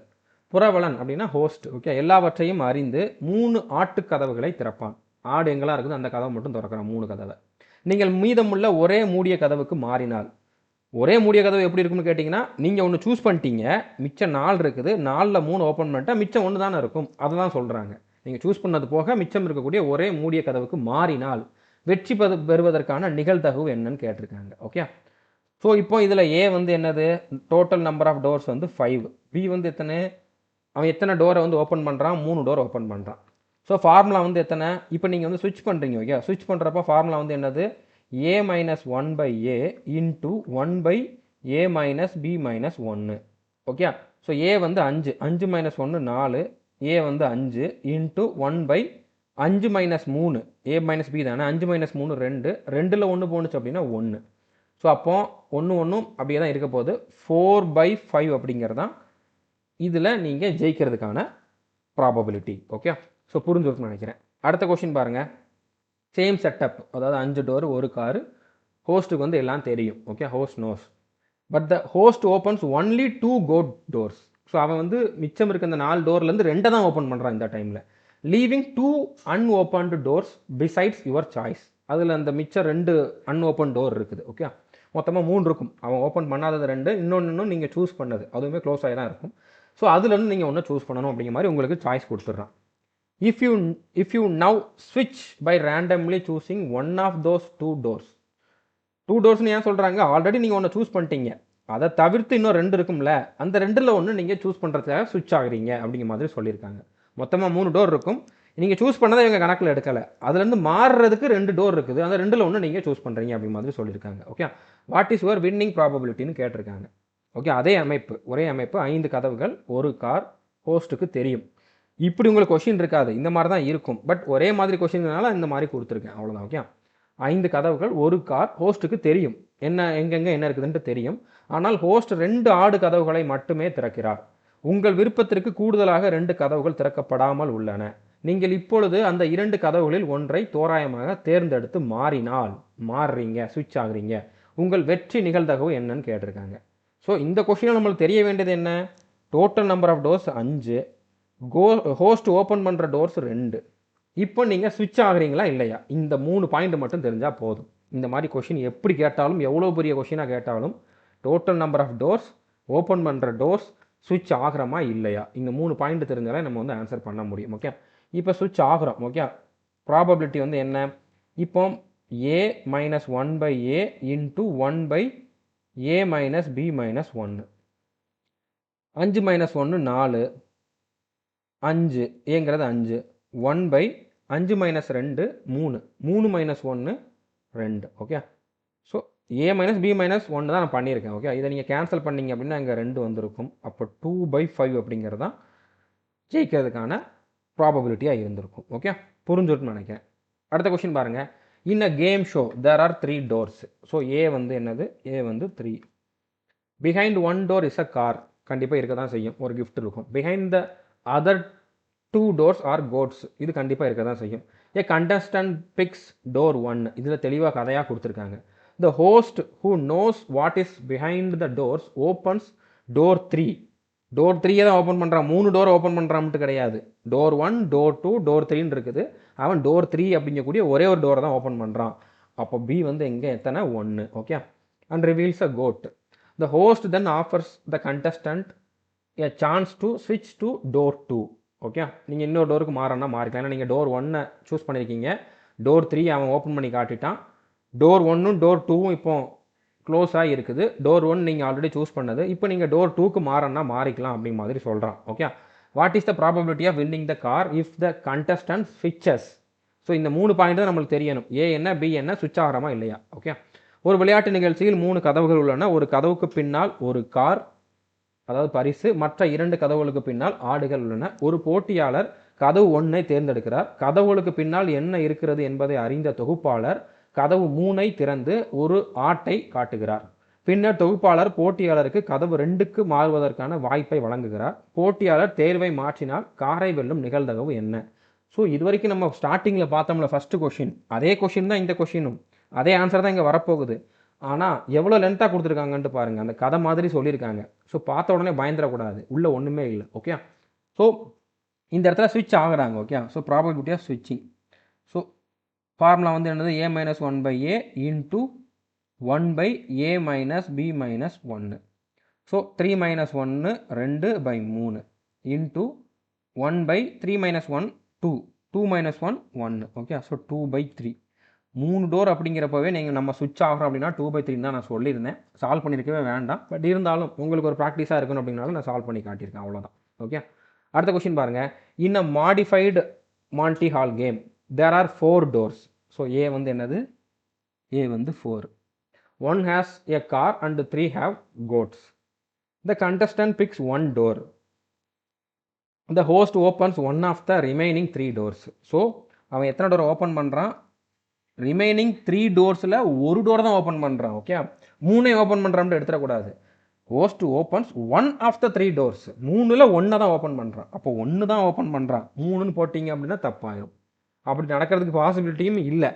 புரவலன் அப்படின்னா ஹோஸ்ட். ஓகே, எல்லாவற்றையும் அறிந்து 3 ஆட்டு கதவுகளை திறப்பான். ஆடு எங்கெல்லாம் இருக்குது அந்த கதவை மட்டும் திறக்கிறான், 3 கதவை. நீங்கள் மீதமுள்ள ஒரே மூடிய கதவுக்கு மாறினால், ஒரே மூடிய கதவு எப்படி இருக்குன்னு கேட்டிங்கன்னா, நீங்கள் ஒன்று சூஸ் பண்ணிட்டீங்க, மிச்சம் 4 இருக்குது, 4ல் 3 ஓப்பன் பண்ணிட்டா மிச்சம் 1 தானே இருக்கும். அதை தான் சொல்கிறாங்க. நீங்கள் சூஸ் பண்ணது போக மிச்சம் இருக்கக்கூடிய ஒரே மூடிய கதவுக்கு மாறினால் வெற்றி பெறுவதற்கான நிகழ்தகவு என்னன்னு கேட்டிருக்காங்க. ஓகே, ஸோ இப்போ இதில் ஏ வந்து என்னது? டோட்டல் நம்பர் ஆஃப் டோர்ஸ் வந்து 5. பி வந்து அவன் எத்தனை டோரை வந்து ஓப்பன் பண்ணுறான்? 3 டோர் ஓப்பன் பண்ணுறான். ஸோ ஃபார்முலா வந்து எத்தனை? இப்போ நீங்கள் வந்து ஸ்விட்ச் பண்ணுறீங்க. ஓகே, ஸ்விட்ச் பண்ணுறப்போ ஃபார்முலா வந்து என்னது? a minus 1 by a into 1 by a minus b minus 1. Okay, so a வந்து 5, 5 minus 1 4, a வந்து 5 into 1 by 5 minus 3, a minus b தானே, 5 minus 3 2, 2ல் 1 போணுச்சு அப்படின்னா 1. ஸோ அப்போ 1 அப்படியே தான் இருக்க போகுது. 4/5 அப்படிங்கிறது தான் இதில் நீங்கள் ஜெயிக்கிறதுக்கான ப்ராபபிலிட்டி. ஓகே, ஸோ புரிஞ்சுருக்குன்னு நினைக்கிறேன். அடுத்த கொஷின் பாருங்கள். சேம் செட்டப், அதாவது 5 டோர் ஒரு காரு. ஹோஸ்ட்டுக்கு வந்து எல்லாம் தெரியும். Okay, host knows. But the host opens only 2 goat doors. So அவன் வந்து மிச்சம் இருக்க இந்த 4 டோர்லேருந்து 2 தான் ஓப்பன் பண்ணுறான் இந்த டைமில். Leaving 2 unopened doors besides your choice. அதில் அந்த மிச்சம் 2 அன்ஓப்பன் டோர் இருக்குது. ஓகே, மொத்தமாக 3 இருக்கும். அவன் ஓப்பன் பண்ணாதது 2, இன்னொன்று நீங்கள் சூஸ் பண்ணது அதுவுமே க்ளோஸ் ஆகி தான் இருக்கும். ஸோ அதுலேருந்து நீங்கள் ஒன்று சூஸ் பண்ணணும் அப்படிங்கிற மாதிரி உங்களுக்கு choice கொடுத்துட்றான். If you now switch by randomly choosing one of those 2 doors. 2 டோர்ஸ்னு ஏன் சொல்கிறாங்க? ஆல்ரெடி நீங்கள் ஒன்று சூஸ் பண்ணிட்டீங்க, அதை தவிர்த்து இன்னும் 2 இருக்கும்ல, அந்த 2ல் ஒன்று நீங்கள் சூஸ் பண்ணுறதுக்காக ஸ்விட்ச் ஆகுறீங்க அப்படிங்கிற மாதிரி சொல்லியிருக்காங்க. மொத்தமாக 3 டோர் இருக்கும். நீங்கள் சூஸ் பண்ணதை இவங்க கணக்கில் எடுக்கலை. அதுலேருந்து மாறுறதுக்கு 2 டோர் இருக்குது, அந்த 2ல் ஒன்று நீங்கள் சூஸ் பண்ணுறீங்க அப்படிங்கிற மாதிரி சொல்லியிருக்காங்க. Okay, what is your winning ப்ராபபிலிட்டின்னு கேட்டிருக்காங்க. ஓகே, அதே அமைப்பு, ஒரே அமைப்பு, 5 கதவுகள் ஒரு கார், ஹோஸ்ட்டுக்கு தெரியும். இப்படி உங்களுக்கு கொஷின் இருக்காது, இந்த மாதிரி தான் இருக்கும். பட் ஒரே மாதிரி கொஷின்னால இந்த மாதிரி கொடுத்துருக்கேன், அவ்வளோதான். ஓகே, 5 கதவுகள் ஒரு கார், ஹோஸ்ட்டுக்கு தெரியும் என்ன எங்கெங்கே என்ன இருக்குதுன்ட்டு தெரியும். ஆனால் ஹோஸ்ட் 2 ஆடு கதவுகளை மட்டுமே திறக்கிறார். உங்கள் விருப்பத்திற்கு கூடுதலாக 2 கதவுகள் திறக்கப்படாமல் உள்ளன. நீங்கள் இப்பொழுது அந்த 2 கதவுகளில் ஒன்றை தோராயமாக தேர்ந்தெடுத்து மாறுறீங்க, ஸ்விட்ச் ஆகுறீங்க. உங்கள் வெற்றி நிகழ்தகவு என்னன்னு கேட்டிருக்காங்க. ஸோ இந்த கொஷினில் நம்மளுக்கு தெரிய வேண்டியது என்ன? Total number of doors 5, host open பண்ணுற டோர்ஸ் 2. இப்போ நீங்கள் ஸ்விட்ச் ஆகுறீங்களா இல்லையா? இந்த 3 பாயிண்ட் மட்டும் தெரிஞ்சால் போதும். இந்த மாதிரி கொஷின் எப்படி கேட்டாலும், எவ்வளோ பெரிய கொஷினாக கேட்டாலும், total number of doors, open பண்ணுற டோர்ஸ், ஸ்விட்ச் ஆகிறோமா இல்லையா, இந்த 3 பாயிண்ட் தெரிஞ்சாலே நம்ம வந்து ஆன்சர் பண்ண முடியும். ஓகே, இப்போ ஸ்விட்ச் ஆகிறோம். ஓகே, ப்ராபபிலிட்டி வந்து என்ன? இப்போ a minus 1/a into 1/a minus b minus 1. 5 minus 1 4, 5 ஏங்கிறது 5, 1/5 minus 2 3, 3 minus 1 2. Okay, so a minus b minus 1 தான் நான் பண்ணியிருக்கேன். ஓகே, இதை நீங்கள் கேன்சல் பண்ணிங்க அப்படின்னா இங்கே 2 வந்திருக்கும். அப்போ 2/5 அப்படிங்கிறது தான் ஜெயிக்கிறதுக்கான ப்ராபபிலிட்டியாக இருந்திருக்கும். ஓகே, புரிஞ்சுட்டுன்னு நினைக்கிறேன். அடுத்த கொஷின் பாருங்கள். In a game show there are 3 doors. So ஏ வந்து என்னது? ஏ வந்து 3. Behind 1 door is a car. கண்டிப்பாக இருக்க தான் செய்யும், ஒரு கிஃப்ட் இருக்கும். Behind the other 2 doors are goats. இது கண்டிப்பாக இருக்க தான் செய்யும். A contestant picks door 1. இதில் தெளிவாக கதையாக கொடுத்துருக்காங்க. The host who knows what is behind the doors opens door 3. Door 3 தான் ஓப்பன் பண்ணுறான், 3 டோர் ஓப்பன் பண்ணுறான்ட்டு கிடையாது. டோர் 1, டோர் 2, டோர் 3ன்னு இருக்குது. அவன் டோர் 3 அப்படிங்கக்கூடிய ஒரே ஒரு டோரை தான் ஓப்பன் பண்ணுறான். அப்போ பி வந்து எங்கே எத்தனை? 1. Okay, and reveals a goat. The host then offers the contestant a chance to ஸ்விட்ச் டு டோர் 2. ஓகே, நீங்கள் இன்னொரு டோருக்கு மாறனா மாறிக்கலாம். ஏன்னா நீங்கள் டோர் 1 சூஸ் பண்ணியிருக்கீங்க, டோர் 3 அவன் ஓப்பன் பண்ணி காட்டிட்டான். டோர் 1ம் டோர் 2ம் இப்போ க்ளோஸாக இருக்குது. டோர் 1 நீங்கள் ஆல்ரெடி சூஸ் பண்ணது, இப்போ நீங்கள் டோர் 2க்கு மாறனா மாறிக்கலாம் அப்படிங்கிற மாதிரி சொல்கிறான். Okay, what is the probability of winning the car if the contestant ஸ்விட்சஸ். ஸோ இந்த 3 பாயிண்ட் தான் நம்மளுக்கு தெரியணும். ஏ என்ன, பி என்ன, ஸ்விட்ச் ஆகிறமா இல்லையா. ஓகே, ஒரு விளையாட்டு நிகழ்ச்சியில் 3 கதவுகள் உள்ளன. ஒரு கதவுக்கு பின்னால் ஒரு கார், அதாவது பரிசு. மற்ற 2 கதவுகளுக்கு பின்னால் ஆடுகள் உள்ளன. ஒரு போட்டியாளர் கதவு 1ஐ தேர்ந்தெடுக்கிறார். கதவுகளுக்கு பின்னால் என்ன இருக்கிறது என்பதை அறிந்த தொகுப்பாளர் கதவு 3ஐ திறந்து ஒரு ஆட்டை காட்டுகிறார். பின்னர் தொகுப்பாளர் போட்டியாளருக்கு கதவு 2க்கு மாறுவதற்கான வாய்ப்பை வழங்குகிறார். போட்டியாளர் தேர்வை மாற்றினால் காரை வெல்லும் நிகழ்தகவு என்ன? ஸோ இது வரைக்கும் நம்ம ஸ்டார்டிங்கில் பார்த்தோம்ல ஃபஸ்ட்டு கொஷின், அதே கொஷின் தான் இந்த கொஷினும், அதே ஆன்சர் தான் இங்கே வரப்போகுது. ஆனால் எவ்வளோ லென்த்தாக கொடுத்துருக்காங்கன்ட்டு பாருங்கள், அந்த கதை மாதிரி சொல்லியிருக்காங்க. ஸோ பார்த்த உடனே பயந்துடக்கூடாது, உள்ளே ஒன்றுமே இல்லை. ஓகே, ஸோ இந்த இடத்துல ஸ்விட்ச் ஆகுறாங்க. ஓகே, ஸோ ப்ராபபிலிட்டி ஆஃப் ஸ்விட்சிங். ஸோ ஃபார்முலா வந்து என்னது? a minus 1/a into 1/a minus b minus 1. So 3 minus 1 2/3 into 1/3 minus 1 2, 2 minus 1 1. Okay, so 2/3. 3 door அப்படிங்கிறப்பவே நீங்கள் நம்ம ஸ்விட்ச் ஆகிறோம் அப்படின்னா 2/3 தான் நான் சொல்லியிருந்தேன். சால்வ் பண்ணியிருக்கவே வேண்டாம். பட் இருந்தாலும் உங்களுக்கு ஒரு ப்ராக்டிஸாக இருக்கணும் அப்படின்னாலும் நான் சால்வ் பண்ணி காட்டியிருக்கேன், அவ்வளோதான். ஓகே, அடுத்த கொஷின் பாருங்கள். In a modified Monty Hall game there are 4 doors. So ஏ வந்து என்னது? ஏ வந்து 4. 1 has a car and 3 have goats. The contestant picks 1 door. The host opens one of the remaining 3 doors. So அவன் எத்தனை door open பண்ணுறான்? Remaining 3 டோர்ஸில் ஒரு door தான் open பண்ணுறான். ஓகே, 3 ஓப்பன் பண்ணுறான்ட்டு எடுத்துடக்கூடாது. Host opens 1 of the 3 doors. 3ல் 1 தான் ஓப்பன் பண்ணுறான். அப்போ 1 தான் ஓப்பன் பண்ணுறான், 3ன்னு போட்டிங்க அப்படின்னா தப்பாயிரும். அப்படி நடக்கிறதுக்கு பாசிபிலிட்டியும் இல்லை.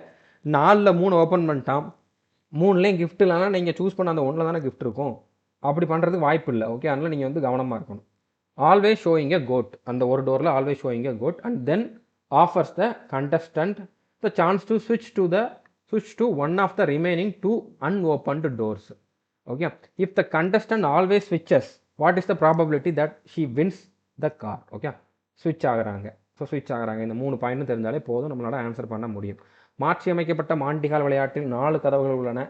4ல் 3 ஓப்பன் பண்ணிட்டான், 3லேயும் கிஃப்ட் இல்லைனா நீங்கள் சூஸ் பண்ண அந்த 1ல் தானே கிஃப்ட் இருக்கும். அப்படி பண்ணுறதுக்கு வாய்ப்பு இல்லை. ஓகே, அதனால் நீங்கள் வந்து கவனமாக இருக்கணும். ஆல்வேஸ் ஷோயிங் எ கோட், அந்த ஒரு டோரில் always showing a goat and then offers the contestant the chance to switch to one of the remaining 2 unopened doors. Okay, if the contestant always switches, what is the probability that she wins the car? Okay, switch ஆகுறாங்க. So ஸ்விட்ச் ஆகுறாங்க. இந்த 3 பாயிண்ட்னு தெரிஞ்சாலே போதும், நம்மளால answer பண்ண முடியும். மாற்றி அமைக்கப்பட்ட மாண்டிகால் விளையாட்டில் 4 கதவுகள் உள்ளன.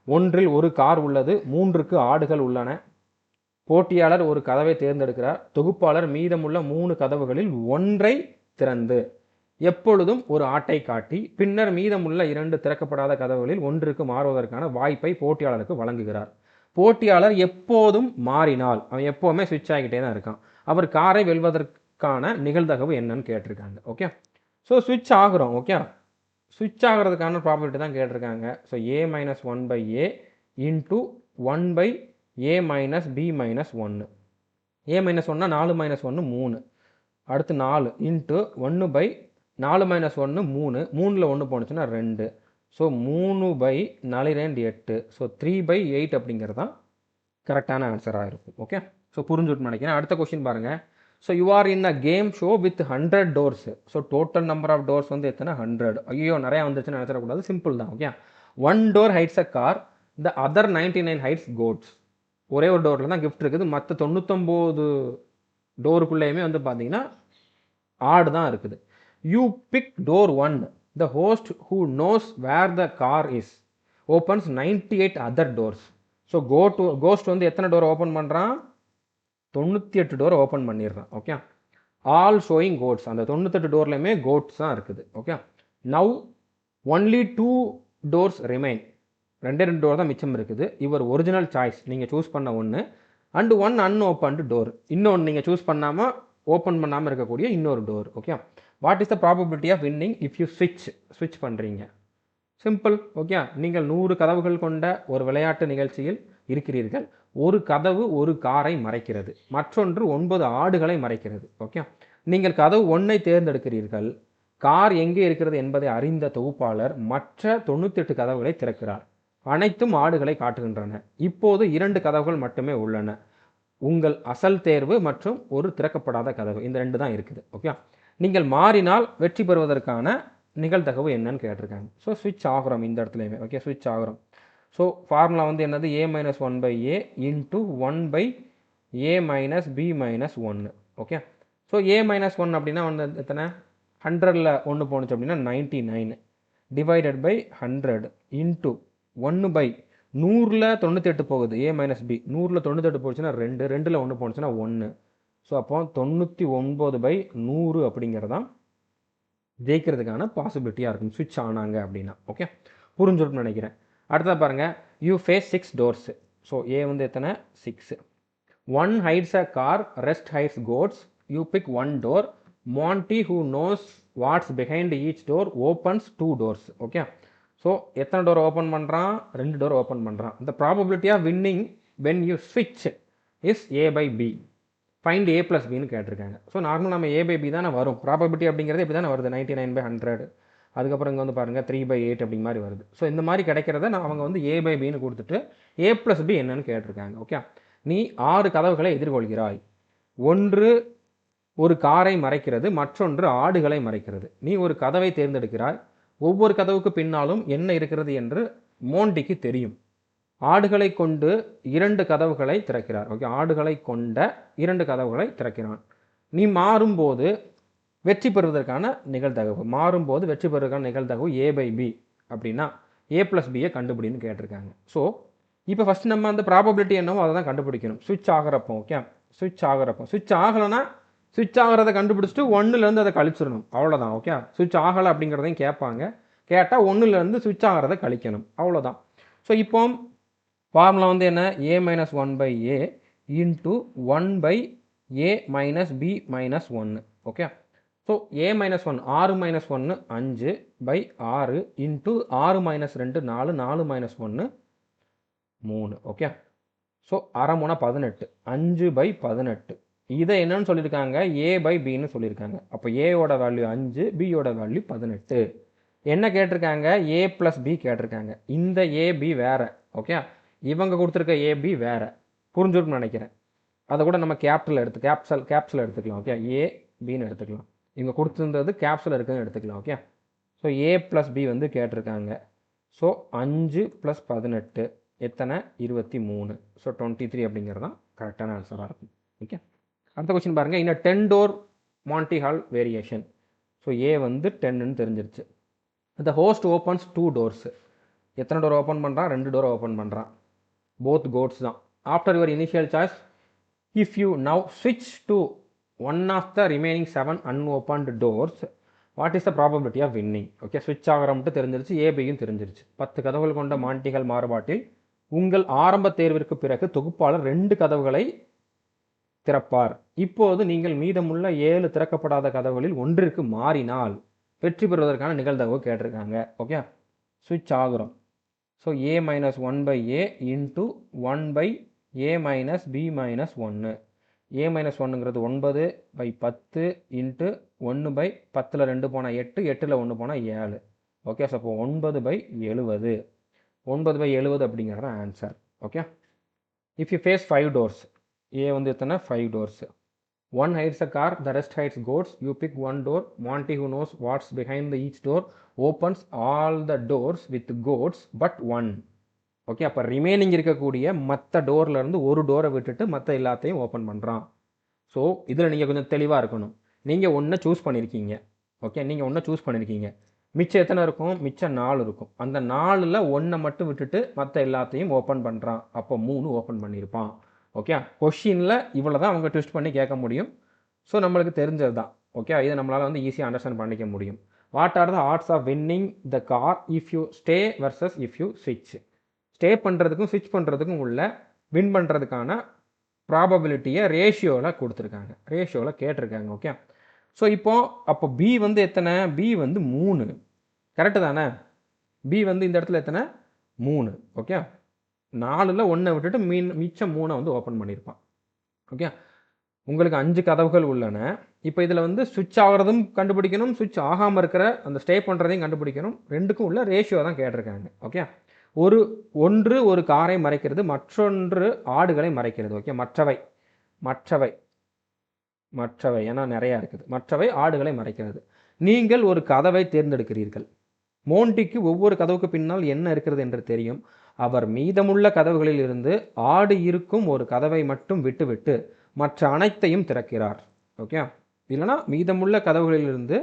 1ல் ஒரு கார் உள்ளது, 3க்கு ஆடுகள் உள்ளன. போட்டியாளர் ஒரு கதவை தேர்ந்தெடுக்கிறார். தொகுப்பாளர் மீதமுள்ள 3 கதவுகளில் ஒன்றை திறந்து எப்பொழுதும் ஒரு ஆட்டை காட்டி பின்னர் மீதமுள்ள 2 திறக்கப்படாத கதவுகளில் ஒன்றுக்கு மாறுவதற்கான வாய்ப்பை போட்டியாளருக்கு வழங்குகிறார். போட்டியாளர் எப்போதும் மாறினால், அவன் எப்போவுமே ஸ்விட்ச் ஆகிட்டே தான் இருக்கான், அவர் காரை வெல்வதற்கான நிகழ்தகவு என்னன்னு கேட்டிருக்காங்க. ஓகே, ஸோ ஸ்விட்ச் ஆகுறோம். ஓகே, ஸ்விட்ச் ஆகிறதுக்கான ப்ராபபிலிட்டி தான் கேட்டிருக்காங்க. So a - 1/a into 1/a - b - 1. a - 1 4 - 1 3, அடுத்து 4 இன்ட்டு 1/4 - 1 3, 3ல் 1 போணுச்சுன்னா 2. ஸோ 3/4 8. ஸோ 3/8 அப்படிங்கிறது தான் கரெக்டான ஆன்சராக இருக்கும். ஓகே, ஸோ புரிஞ்சுட்டு நினைக்கிறேன். அடுத்த கொஸ்டின் பாருங்கள். So you are in a game show with 100 doors. So total number of doors வந்து எத்தனை? 100. ஐயோ நிறையா வந்துச்சுன்னு நினச்சிடக்கூடாது, சிம்பிள் தான். Okay, 1 door hides a car, the other 99 hides goats. ஒரே ஒரு டோரில் தான் கிஃப்ட் இருக்குது, மற்ற 99 டோருக்குள்ளேயுமே வந்து பார்த்தீங்கன்னா ஆடு தான் இருக்குது. You pick door 1, the host who knows where the car is opens 98 other doors. So host வந்து எத்தனை டோர் ஓப்பன் பண்ணுறான்? 98 டோர் ஓப்பன் பண்ணிடுறான். ஓகே, ஆல் ஷோயிங் கோட்ஸ், அந்த 98 டோர்லையுமே கோட்ஸ் தான் இருக்குது. Okay, now only 2 doors remain, 2 door தான் மிச்சம் இருக்குது. இவர் ஒரிஜினல் சாய்ஸ், நீங்கள் சூஸ் பண்ண ஒன்று, அண்ட் 1 அன்ஓப்பன்டு டோர், இன்னொன்று நீங்கள் சூஸ் பண்ணாமல் ஓப்பன் பண்ணாமல் இருக்கக்கூடிய இன்னொரு door. Okay, what is the probability of winning if you ஸ்விட்ச் பண்ணுறீங்க? சிம்பிள். ஓகே, நீங்கள் 100 கதவுகள் கொண்ட ஒரு விளையாட்டு நிகழ்ச்சியில் இருக்கிறீர்கள். ஒரு கதவு ஒரு காரை மறைக்கிறது, மற்றொன்று 9 ஆடுகளை மறைக்கிறது. ஓகே, நீங்கள் கதவு 1ஐ தேர்ந்தெடுக்கிறீர்கள். கார் எங்கே இருக்கிறது என்பதை அறிந்த தொகுப்பாளர் மற்ற 98 கதவுகளை திறக்கிறார். அனைத்தும் ஆடுகளை காட்டுகின்றன. இப்போது 2 கதவுகள் மட்டுமே உள்ளன, உங்கள் அசல் தேர்வு மற்றும் ஒரு திறக்கப்படாத கதவு, இந்த 2 தான் இருக்குது. ஓகே, நீங்கள் மாறினால் வெற்றி பெறுவதற்கான நிகழ்தகவு என்னன்னு கேட்டிருக்காங்க. ஸோ ஸ்விட்ச் ஆகிறோம் இந்த இடத்துலையுமே. ஓகே, ஸ்விட்ச் ஆகிறோம். ஸோ ஃபார்முலா வந்து என்னது? a - 1/a into 1/a - b - 1. Okay, so a - 1 அப்படின்னா வந்து எத்தனை? 100ல் 1 போணுச்சு அப்படின்னா 99 டிவைடட் பை 100 இன்ட்டு 1/100ல் 98 போகுது. a - b 100ல் 98 போச்சுன்னா 2, 2ல் 1 போணுச்சுன்னா 1. ஸோ அப்போ 99/100 அப்படிங்கிறதான் ஜெயிக்கிறதுக்கான பாசிபிலிட்டியாக இருக்கும் ஸ்விட்ச் ஆனாங்க அப்படின்னா. ஓகே, புரிஞ்சுருக்குன்னு நினைக்கிறேன். அடுத்ததாக பாருங்கள், யூ ஃபேஸ் 6 டோர்ஸ். ஸோ ஏ வந்து எத்தனை? 6. 1 hides a car, rest hides goats. You pick 1 door. Monty who knows what's behind each door opens 2 doors. Okay, so எத்தனை டோர் ஓப்பன் பண்ணுறான்? 2 டோர் ஓப்பன் பண்ணுறான். இந்த probability of winning when you ஸ்விட்ச் is a/b. Find a + bன்னு கேட்டிருக்காங்க. So normal நம்ம a/b தானே வரும். ப்ராபபிலிட்டி அப்படிங்கிறது இப்படி தானே வருது, 99/100. அதுக்கப்புறம் இங்கே வந்து பாருங்கள் 3/8 அப்படி மாதிரி வருது. ஸோ இந்த மாதிரி கிடைக்கிறத அவங்க வந்து a/bன்னு கொடுத்துட்டு a + b என்னன்னு கேட்டிருக்காங்க. ஓகே, நீ 6 கதவுகளை எதிர்கொள்கிறாய். ஒன்று ஒரு காரை மறைக்கிறது, மற்றொன்று ஆடுகளை மறைக்கிறது. நீ ஒரு கதவை தேர்ந்தெடுக்கிறாய். ஒவ்வொரு கதவுக்கு பின்னாலும் என்ன இருக்கிறது என்று மோண்டிக்கு தெரியும். ஆடுகளை கொண்டு 2 கதவுகளை திறக்கிறார். ஓகே, ஆடுகளை கொண்ட 2 கதவுகளை திறக்கிறான். நீ மாறும்போது வெற்றி பெறுவதற்கான நிகழ்தகவு, a/b அப்படின்னா a + bயை கண்டுபிடின்னு கேட்டிருக்காங்க. ஸோ இப்போ ஃபஸ்ட் நம்ம அந்த ப்ராபபிலிட்டி என்னவோ அதை தான் கண்டுபிடிக்கணும் ஸ்விட்ச் ஆகிறப்போ. ஓகே, ஸ்விட்ச் ஆகலைன்னா ஸ்விட்ச் ஆகிறத கண்டுபிடிச்சிட்டு 1லேருந்து அதை கழிச்சிடணும், அவ்வளோதான். ஓகே, ஸ்விட்ச் ஆகலை அப்படிங்கிறதையும் கேட்பாங்க, கேட்டால் 1லேருந்து ஸ்விட்ச் ஆகிறத கழிக்கணும், அவ்வளோதான். ஸோ இப்போ ஃபார்முலா வந்து என்ன? a - 1/a into 1/a - b - 1. Okay, so a - 1 6 - 1 5/6 into 6 - 2 4 4 - 1 3. Okay, so 1/2 3 18 5/18. இதை என்னன்னு சொல்லியிருக்காங்க, A/Bன்னு சொல்லியிருக்காங்க. அப்போ ஏயோட வேல்யூ 5, பியோட வேல்யூ 18. என்ன கேட்டிருக்காங்க, A+B கேட்டிருக்காங்க. இந்த AB வேற. ஓகே, இவங்க கொடுத்துருக்க AB வேற. புரிஞ்சுருக்குன்னு நினைக்கிறேன். அதை கூட நம்ம கேப்சல் எடுத்துக்கலாம். ஓகே, A/Bன்னு எடுத்துக்கலாம். இவங்க கொடுத்துருந்தது கேப்சல் இருக்குதுன்னு எடுத்துக்கலாம். ஓகே, ஸோ A+B வந்து கேட்டிருக்காங்க. ஸோ 5 + 18 எத்தனை, 23. ஸோ 23 அப்படிங்கிறது தான் கரெக்டான ஆன்சராக இருக்கும். ஓகே, அடுத்த கொஸ்டின் பாருங்கள். இன்னும் 10 door Monty Hall variation. So ஏ வந்து 10ன்னு தெரிஞ்சிருச்சு. The host opens 2 doors. எத்தனை டோர் ஓப்பன் பண்ணுறான், 2 டோர் ஓப்பன் பண்ணுறான். போத் கோட்ஸ் தான். After your initial choice, if you now ஸ்விட்ச் to one of the remaining 7 unopened doors, what is the probability of winning? Okay, ஸ்விட்ச் ஆகிற மட்டும் தெரிஞ்சிருச்சு, ஏபியும் தெரிஞ்சிருச்சு. 10 கதவுகள் கொண்ட மான்டிகள் மாறுபாட்டில் உங்கள் ஆரம்ப தேர்விற்கு பிறகு தொகுப்பாளர் 2 கதவுகளை திறப்பார். இப்போது நீங்கள் மீதமுள்ள 7 திறக்கப்படாத கதவுகளில் ஒன்றிற்கு மாறினால் வெற்றி பெறுவதற்கான நிகழ்தகவு கேட்டிருக்காங்க. ஓகே, ஸ்விட்ச் ஆகுறோம். So A-1/A into 1/A - B - 1. A-1ங்கிறது 9/10 இன்ட்டு 1/10ல் 2 போனால் 8, 8ல் 1 போனால் 7. ஓகே, ஸோ அப்போ 9/70. 9/70 அப்படிங்கிறது answer. Okay, if you face 5 doors, a வந்து எத்தனை, 5 doors. One hides a car, the rest hides goats. You pick one door. Monty, who knows what's behind each door, opens all the doors with goats but one. Okay, அப்போ remaining இருக்கக்கூடிய மற்ற டோர்லேருந்து ஒரு டோரை விட்டுட்டு மற்ற எல்லாத்தையும் ஓப்பன் பண்ணுறான். So இதில் நீங்கள் கொஞ்சம் தெளிவாக இருக்கணும். நீங்கள் ஒன்றை சூஸ் பண்ணியிருக்கீங்க. ஓகே, நீங்கள் ஒன்றை சூஸ் பண்ணியிருக்கீங்க. மிச்சம் எத்தனை இருக்கும், மிச்சம் 4 இருக்கும். அந்த 4ல் 1 மட்டும் விட்டுட்டு மற்ற எல்லாத்தையும் ஓப்பன் பண்ணுறான். அப்போ 3 ஓப்பன் பண்ணியிருப்பான். ஓகே, கொஷினில் இவ்வளோ தான் அவங்க ட்விஸ்ட் பண்ணி கேட்க முடியும். ஸோ நம்மளுக்கு தெரிஞ்சது தான். ஓகே, இதை நம்மளால் வந்து ஈஸியாக அண்டர்ஸ்டாண்ட் பண்ணிக்க முடியும். What are the odds of winning the car if you stay versus if you ஸ்விட்ச்? ஸ்டே பண்ணுறதுக்கும் ஸ்விட்ச் பண்ணுறதுக்கும் உள்ள வின் பண்ணுறதுக்கான ப்ராபபிலிட்டியை ரேஷியோவில் கொடுத்துருக்காங்க, ரேஷியோவில் கேட்டிருக்காங்க. ஓகே, ஸோ அப்போ பி வந்து எத்தனை, பி வந்து 3. கரெக்டு தானே? பி வந்து இந்த இடத்துல எத்தனை, 3. ஓகே, 4ல் 1 விட்டுட்டு மிச்சம் 3 வந்து ஓப்பன் பண்ணியிருப்பான். ஓகே, உங்களுக்கு 5 கதவுகள் உள்ளன. இப்போ இதில் வந்து ஸ்விட்ச் ஆகிறதும் கண்டுபிடிக்கணும், ஸ்விட்ச் ஆகாமல் இருக்கிற அந்த ஸ்டே பண்ணுறதையும் கண்டுபிடிக்கணும். ரெண்டுக்கும் உள்ள ரேஷியோ தான் கேட்டிருக்காங்க. ஓகே, ஒன்று ஒரு காரை மறைக்கிறது, மற்றொன்று ஆடுகளை மறைக்கிறது. ஓகே, மற்றவை ஏன்னா நிறையா இருக்குது. மற்றவை ஆடுகளை மறைக்கிறது. நீங்கள் ஒரு கதவை தேர்ந்தெடுக்கிறீர்கள். மோண்டிக்கு ஒவ்வொரு கதவுக்கு பின்னால் என்ன இருக்கிறது என்று தெரியும். அவர் மீதமுள்ள கதவுகளில் இருந்து ஆடு இருக்கும் ஒரு கதவை மட்டும் விட்டுவிட்டு மற்ற அனைத்தையும் திறக்கிறார். ஓகே, இல்லைனா மீதமுள்ள கதவுகளிலிருந்து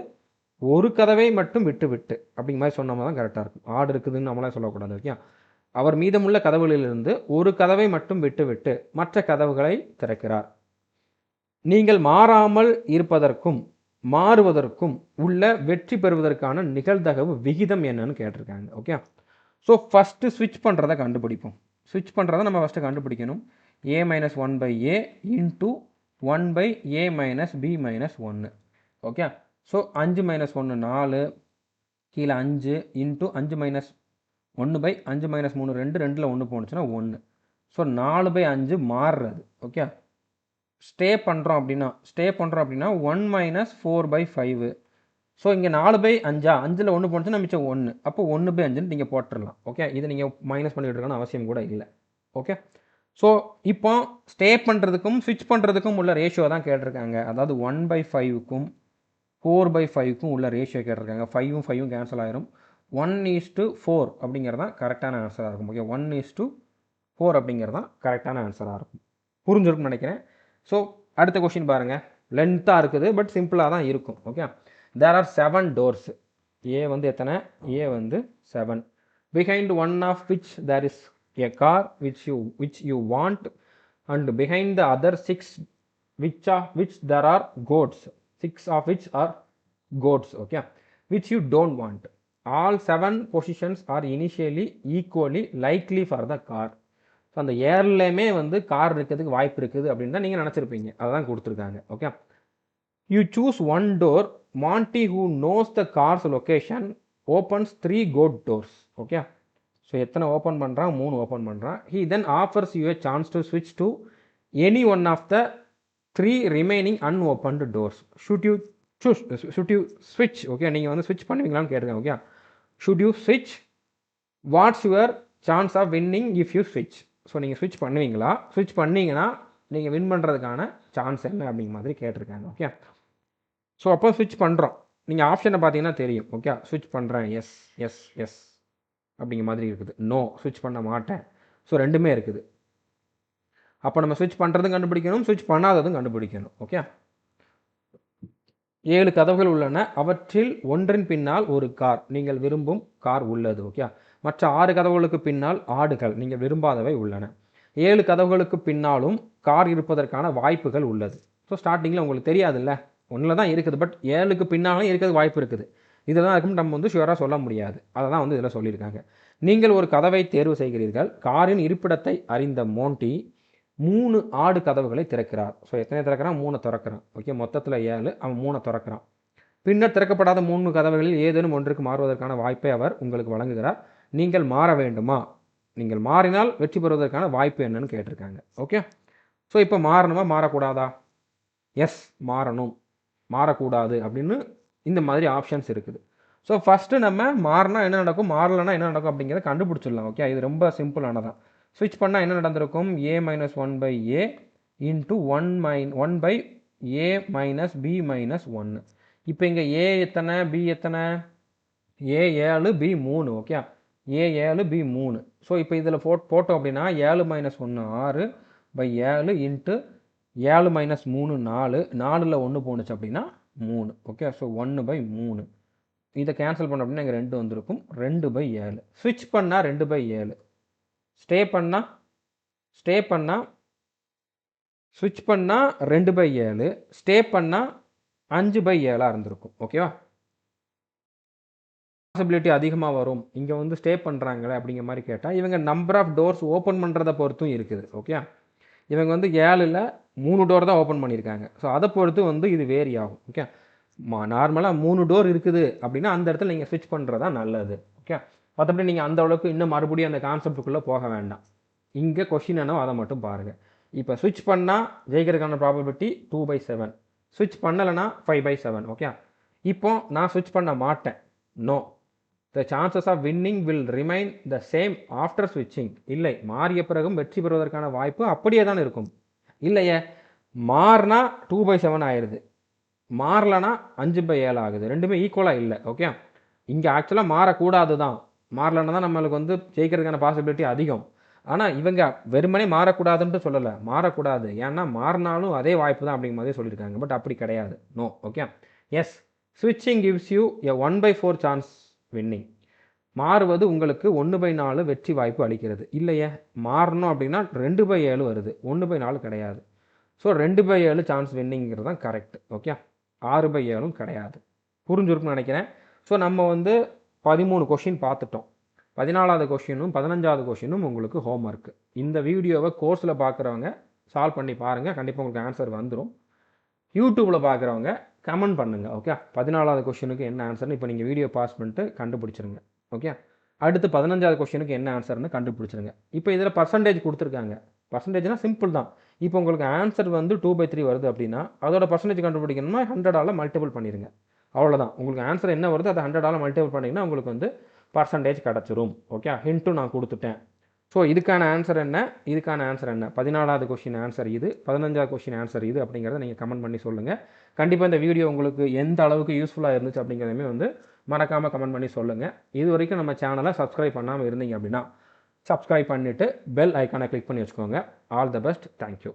ஒரு கதவை மட்டும் விட்டுவிட்டு அப்படிங்கிற மாதிரி சொன்னோம்னா தான் கரெக்டாக இருக்கும். ஆடு இருக்குதுன்னு நம்மளாம் சொல்லக்கூடாது. ஓகே, அவர் மீதமுள்ள கதவுகளிலிருந்து ஒரு கதவை மட்டும் விட்டுவிட்டு மற்ற கதவுகளை திறக்கிறார். நீங்கள் மாறாமல் இருப்பதற்கும் மாறுவதற்கும் உள்ள வெற்றி பெறுவதற்கான நிகழ்தகவு விகிதம் என்னன்னு கேட்டிருக்காங்க. ஓகே, ஸோ ஃபஸ்ட்டு ஸ்விட்ச் பண்ணுறதை கண்டுபிடிப்போம். ஸ்விட்ச் பண்ணுறதை நம்ம ஃபஸ்ட்டு கண்டுபிடிக்கணும். A-1/A into 1/A - B - 1. Okay, so 5 - 1 4, கீழே 5 இன்ட்டு 5 - 1/5 - 3 2, 2ல் 1 போணுச்சுன்னா 1. ஸோ 4/5 மாறுறது. ஓகே, ஸ்டே பண்ணுறோம் அப்படின்னா 1 - 4/5. ஸோ இங்கே 4/5, 5ல் 1 போணுச்சுன்னா மிச்சம் 1. அப்போ 1/5ன்னு நீங்கள் போட்டுடலாம். ஓகே, இது நீங்கள் மைனஸ் பண்ணிட்டு இருக்கான அவசியம் கூட இல்லை. ஓகே, ஸோ இப்போ ஸ்டே பண்ணுறதுக்கும் ஸ்விட்ச் பண்ணுறதுக்கும் உள்ள ரேஷியோ தான் கேட்டிருக்காங்க. அதாவது 1/5க்கும் 4/5க்கும் உள்ள ரேஷியோ கேட்டிருக்காங்க. 5ம் 5ம் கேன்சல் ஆயிரும். 1:4 அப்படிங்கிறது தான் கரெக்டான ஆன்சராக இருக்கும். ஓகே, 1:4 அப்படிங்கிறது தான் கரெக்டான ஆன்சராக இருக்கும். புரிஞ்சிருக்குன்னு நினைக்கிறேன். ஸோ அடுத்த கொஸ்டின் பாருங்கள். லென்த்தாக இருக்குது, பட் சிம்பிளாக தான் இருக்கும். Okay, there are 7 doors. A வந்து எத்தனை, ஏ வந்து 7. Behind one of which there is a car which you want, and behind the other 6 which there are goats, 6 of which are goats. Okay, which you don't want. All 7 positions are initially equally likely for the car. So அந்த ஏர்லேயுமே வந்து car இருக்கிறதுக்கு வாய்ப்பு இருக்குது அப்படின்னு தான் நீங்கள் நினச்சிருப்பீங்க. அதுதான் கொடுத்துருக்காங்க. Okay, you choose one door. Monte who knows the cars location opens 3 goat doors. Okay, so எத்தனை ஓப்பன் பண்ணுறான், 3 ஓப்பன் பண்ணுறான். He then offers you a chance to ஸ்விட்ச் to any one of the 3 remaining unopened doors should you ஸ்விட்ச் okay நீங்கள் வந்து ஸ்விட்ச் பண்ணுவீங்களான்னு கேட்டிருக்கேன் okay should you ஸ்விட்ச் what's your chance of winning if you ஸ்விட்ச் ஸோ நீங்கள் ஸ்விட்ச் பண்ணுவீங்களா ஸ்விட்ச் பண்ணிங்கன்னா நீங்கள் வின் பண்ணுறதுக்கான சான்ஸ் என்ன அப்படிங்கிற மாதிரி கேட்டிருக்காங்க ஓகே ஸோ அப்போ ஸ்விட்ச் பண்ணுறோம் நீங்கள் ஆப்ஷனை பார்த்தீங்கன்னா தெரியும் ஓகே ஸ்விட்ச் பண்ணுறேன் எஸ் எஸ் எஸ் அப்படிங்கிற மாதிரி இருக்குது நோ ஸ்விட்ச் பண்ண மாட்டேன் ஸோ ரெண்டுமே இருக்குது அப்போ நம்ம ஸ்விட்ச் பண்ணுறதும் கண்டுபிடிக்கணும் ஸ்விட்ச் பண்ணாததும் கண்டுபிடிக்கணும் ஓகே 7 கதவுகள் உள்ளன அவற்றில் ஒன்றின் பின்னால் ஒரு கார் நீங்கள் விரும்பும் கார் உள்ளது ஓகே மற்ற 6 கதவுகளுக்கு பின்னால் ஆடுகள் நீங்கள் விரும்பாதவை உள்ளன 7 கதவுகளுக்கு பின்னாலும் கார் இருப்பதற்கான வாய்ப்புகள் உள்ளது ஸோ ஸ்டார்டிங்கில் உங்களுக்கு தெரியாதுல்ல ஒன்றில் தான் இருக்குது பட் 7க்கு பின்னாலும் இருக்கிறது வாய்ப்பு இருக்குது இதெல்லாம் இருக்கும் நம்ம வந்து ஷுவராக சொல்ல முடியாது அதை தான் வந்து இதில் சொல்லியிருக்காங்க நீங்கள் ஒரு கதவை தேர்வு செய்கிறீர்கள் காரின் இருப்பிடத்தை அறிந்த மோண்டி 3 ஆடு கதவுகளை திறக்கிறார் ஸோ எத்தனை திறக்கிறான் 3 திறக்கிறான் ஓகே மொத்தத்தில் 7 அவன் 3 திறக்கிறான் பின்னர் திறக்கப்படாத 3 கதவுகளில் ஏதேனும் ஒன்றுக்கு மாறுவதற்கான வாய்ப்பை அவர் உங்களுக்கு வழங்குகிறார் நீங்கள் மாற வேண்டுமா நீங்கள் மாறினால் வெற்றி பெறுவதற்கான வாய்ப்பு என்னன்னு கேட்டிருக்காங்க ஓகே ஸோ இப்போ மாறணுமா மாறக்கூடாதா எஸ் மாறணும் மாறக்கூடாது அப்படின்னு இந்த மாதிரி ஆப்ஷன்ஸ் இருக்குது ஸோ ஃபஸ்ட்டு நம்ம மாறினா என்ன நடக்கும் மாறலைன்னா என்ன நடக்கும் அப்படிங்கிறத கண்டுபிடிச்சிடலாம் ஓகே இது ரொம்ப சிம்பிளானதான் ஸ்விட்ச் பண்ணால் என்ன நடந்திருக்கும் a - 1/a into 1 by a - b - 1 இப்போ இங்கே a எத்தனை b எத்தனை a 7 b 3 okay a 7 b 3 so இப்போ இதில் போட்டோம் அப்படின்னா 7 - 1 6 பை 7 இன்ட்டு 7 - 3 4 4ல் 1 போணுச்சு அப்படின்னா 3 ஓகே ஸோ 1/3 இதை கேன்சல் பண்ண அப்படின்னா இங்கே 2 வந்திருக்கும் 2/7 ஸ்விட்ச் பண்ணால் 2/7 ஸ்டே பண்ணால் ஸ்விட்ச் பண்ணால் 2/7 ஸ்டே பண்ணால் 5/7 இருந்திருக்கும் ஓகேவா பாசிபிலிட்டி அதிகமாக வரும் இங்கே வந்து ஸ்டே பண்ணுறாங்களே அப்படிங்கிற மாதிரி கேட்டால் இவங்க நம்பர் ஆஃப் டோர்ஸ் ஓப்பன் பண்ணுறதை பொறுத்தும் இருக்குது ஓகே இவங்க வந்து 7ல் 3 டோர் தான் ஓப்பன் பண்ணியிருக்காங்க ஸோ அதை பொறுத்து வந்து இது வேரி ஆகும் ஓகே நார்மலாக 3 டோர் இருக்குது அப்படின்னா அந்த இடத்துல நீங்கள் ஸ்விட்ச் பண்ணுறதா நல்லது ஓகே மற்றபடி நீங்கள் அந்த அளவுக்கு இன்னும் மறுபடியும் அந்த கான்செப்டுக்குள்ளே போக வேண்டாம் இங்கே கொஷின் என்னவோ அதை மட்டும் பாருங்கள் இப்போ ஸ்விட்ச் பண்ணால் ஜெயிக்கிறதுக்கான ப்ராபபிலிட்டி 2/7 ஸ்விட்ச் பண்ணலைன்னா 5/7 ஓகே இப்போ நான் ஸ்விட்ச் பண்ண மாட்டேன் no the chances of winning will remain the same after ஸ்விட்சிங் இல்லை மாறிய பிறகும் வெற்றி பெறுவதற்கான வாய்ப்பு அப்படியே தான் இருக்கும் இல்லையே மாறினா 2/7 ஆயிடுது மாறலைன்னா 5/7 ஆகுது ரெண்டுமே ஈக்குவலாக இல்லை ஓகே இங்கே ஆக்சுவலாக மாறக்கூடாது தான் மாறலைன்னா தான் நம்மளுக்கு வந்து ஜெயிக்கிறதுக்கான பாசிபிலிட்டி அதிகம் ஆனால் இவங்க வெறுமனே மாறக்கூடாதுன்ட்டு சொல்லலை மாறக்கூடாது ஏன்னா மாறினாலும் அதே வாய்ப்பு தான் அப்படிங்கிற மாதிரி சொல்லியிருக்காங்க பட் அப்படி கிடையாது நோ ஓகே எஸ் ஸ்விட்சிங் gives you a 1/4 chance winning மாறுவது உங்களுக்கு 1/4 வெற்றி வாய்ப்பு அளிக்கிறது இல்லையே மாறணும் அப்படின்னா 2/7 வருது 1/4 கிடையாது ஸோ 2/7 சான்ஸ் வின்னிங்கிறது தான் கரெக்ட் ஓகே 6/7 கிடையாது புரிஞ்சிருக்குன்னு நினைக்கிறேன் ஸோ நம்ம வந்து 13 கொஷின் பார்த்துட்டோம் 14வது கொஷினும் 15வது கொஷினும் உங்களுக்கு ஹோம்ஒர்க்கு இந்த வீடியோவை கோர்ஸில் பார்க்குறவங்க சால்வ் பண்ணி பாருங்கள் கண்டிப்பாக உங்களுக்கு ஆன்சர் வந்துடும் யூடியூப்பில் பார்க்குறவங்க கமெண்ட் பண்ணுங்கள் ஓகே 14வது கொஷினுக்கு என்ன ஆன்சர்னு இப்போ நீங்கள் வீடியோ பாஸ் பண்ணிட்டு கண்டுபிடிச்சிருங்க ஓகே அடுத்து 15வது கொஷினுக்கு என்ன ஆன்சர்னு கண்டுபிடிச்சிருங்க இப்போ இதில் பர்சன்டேஜ் கொடுத்துருக்காங்க பர்சன்டேஜ்னால் சிம்பிள் தான் இப்போ உங்களுக்கு ஆன்சர் வந்து 2/3 வருது அப்படின்னா அதோட பர்சன்டேஜ் கண்டுபிடிக்கணும்னா 100ஆல் மல்டிபிள் பண்ணிடுங்க அவ்வளோதான் உங்களுக்கு ஆன்சர் என்ன வருது அதை 100ஆல் மல்டிபிள் பண்ணிங்கன்னா உங்களுக்கு வந்து பர்சன்டேஜ் கிடச்சிரும் ஓகே ஹிண்ட்டும் நான் கொடுத்துட்டேன் ஸோ இதுக்கான ஆன்சர் என்ன 14வது கொஷின் ஆன்சர் இது 15வது கொஷின் ஆன்சர் இது அப்படிங்கிறத நீங்கள் கமெண்ட் பண்ணி சொல்லுங்கள் கண்டிப்பாக இந்த வீடியோ உங்களுக்கு எந்த அளவுக்கு யூஸ்ஃபுல்லாக இருந்துச்சு அப்படிங்கிறதையுமே வந்து மறக்காமல் கமெண்ட் பண்ணி சொல்லுங்கள் இது வரைக்கும் நம்ம சேனலை சப்ஸ்கிரைப் பண்ணாமல் இருந்தீங்க அப்படின்னா சப்ஸ்கிரைப் பண்ணிவிட்டு பெல் ஐக்கானை கிளிக் பண்ணி வச்சுக்கோங்க ஆல் த பெஸ்ட் தேங்க்யூ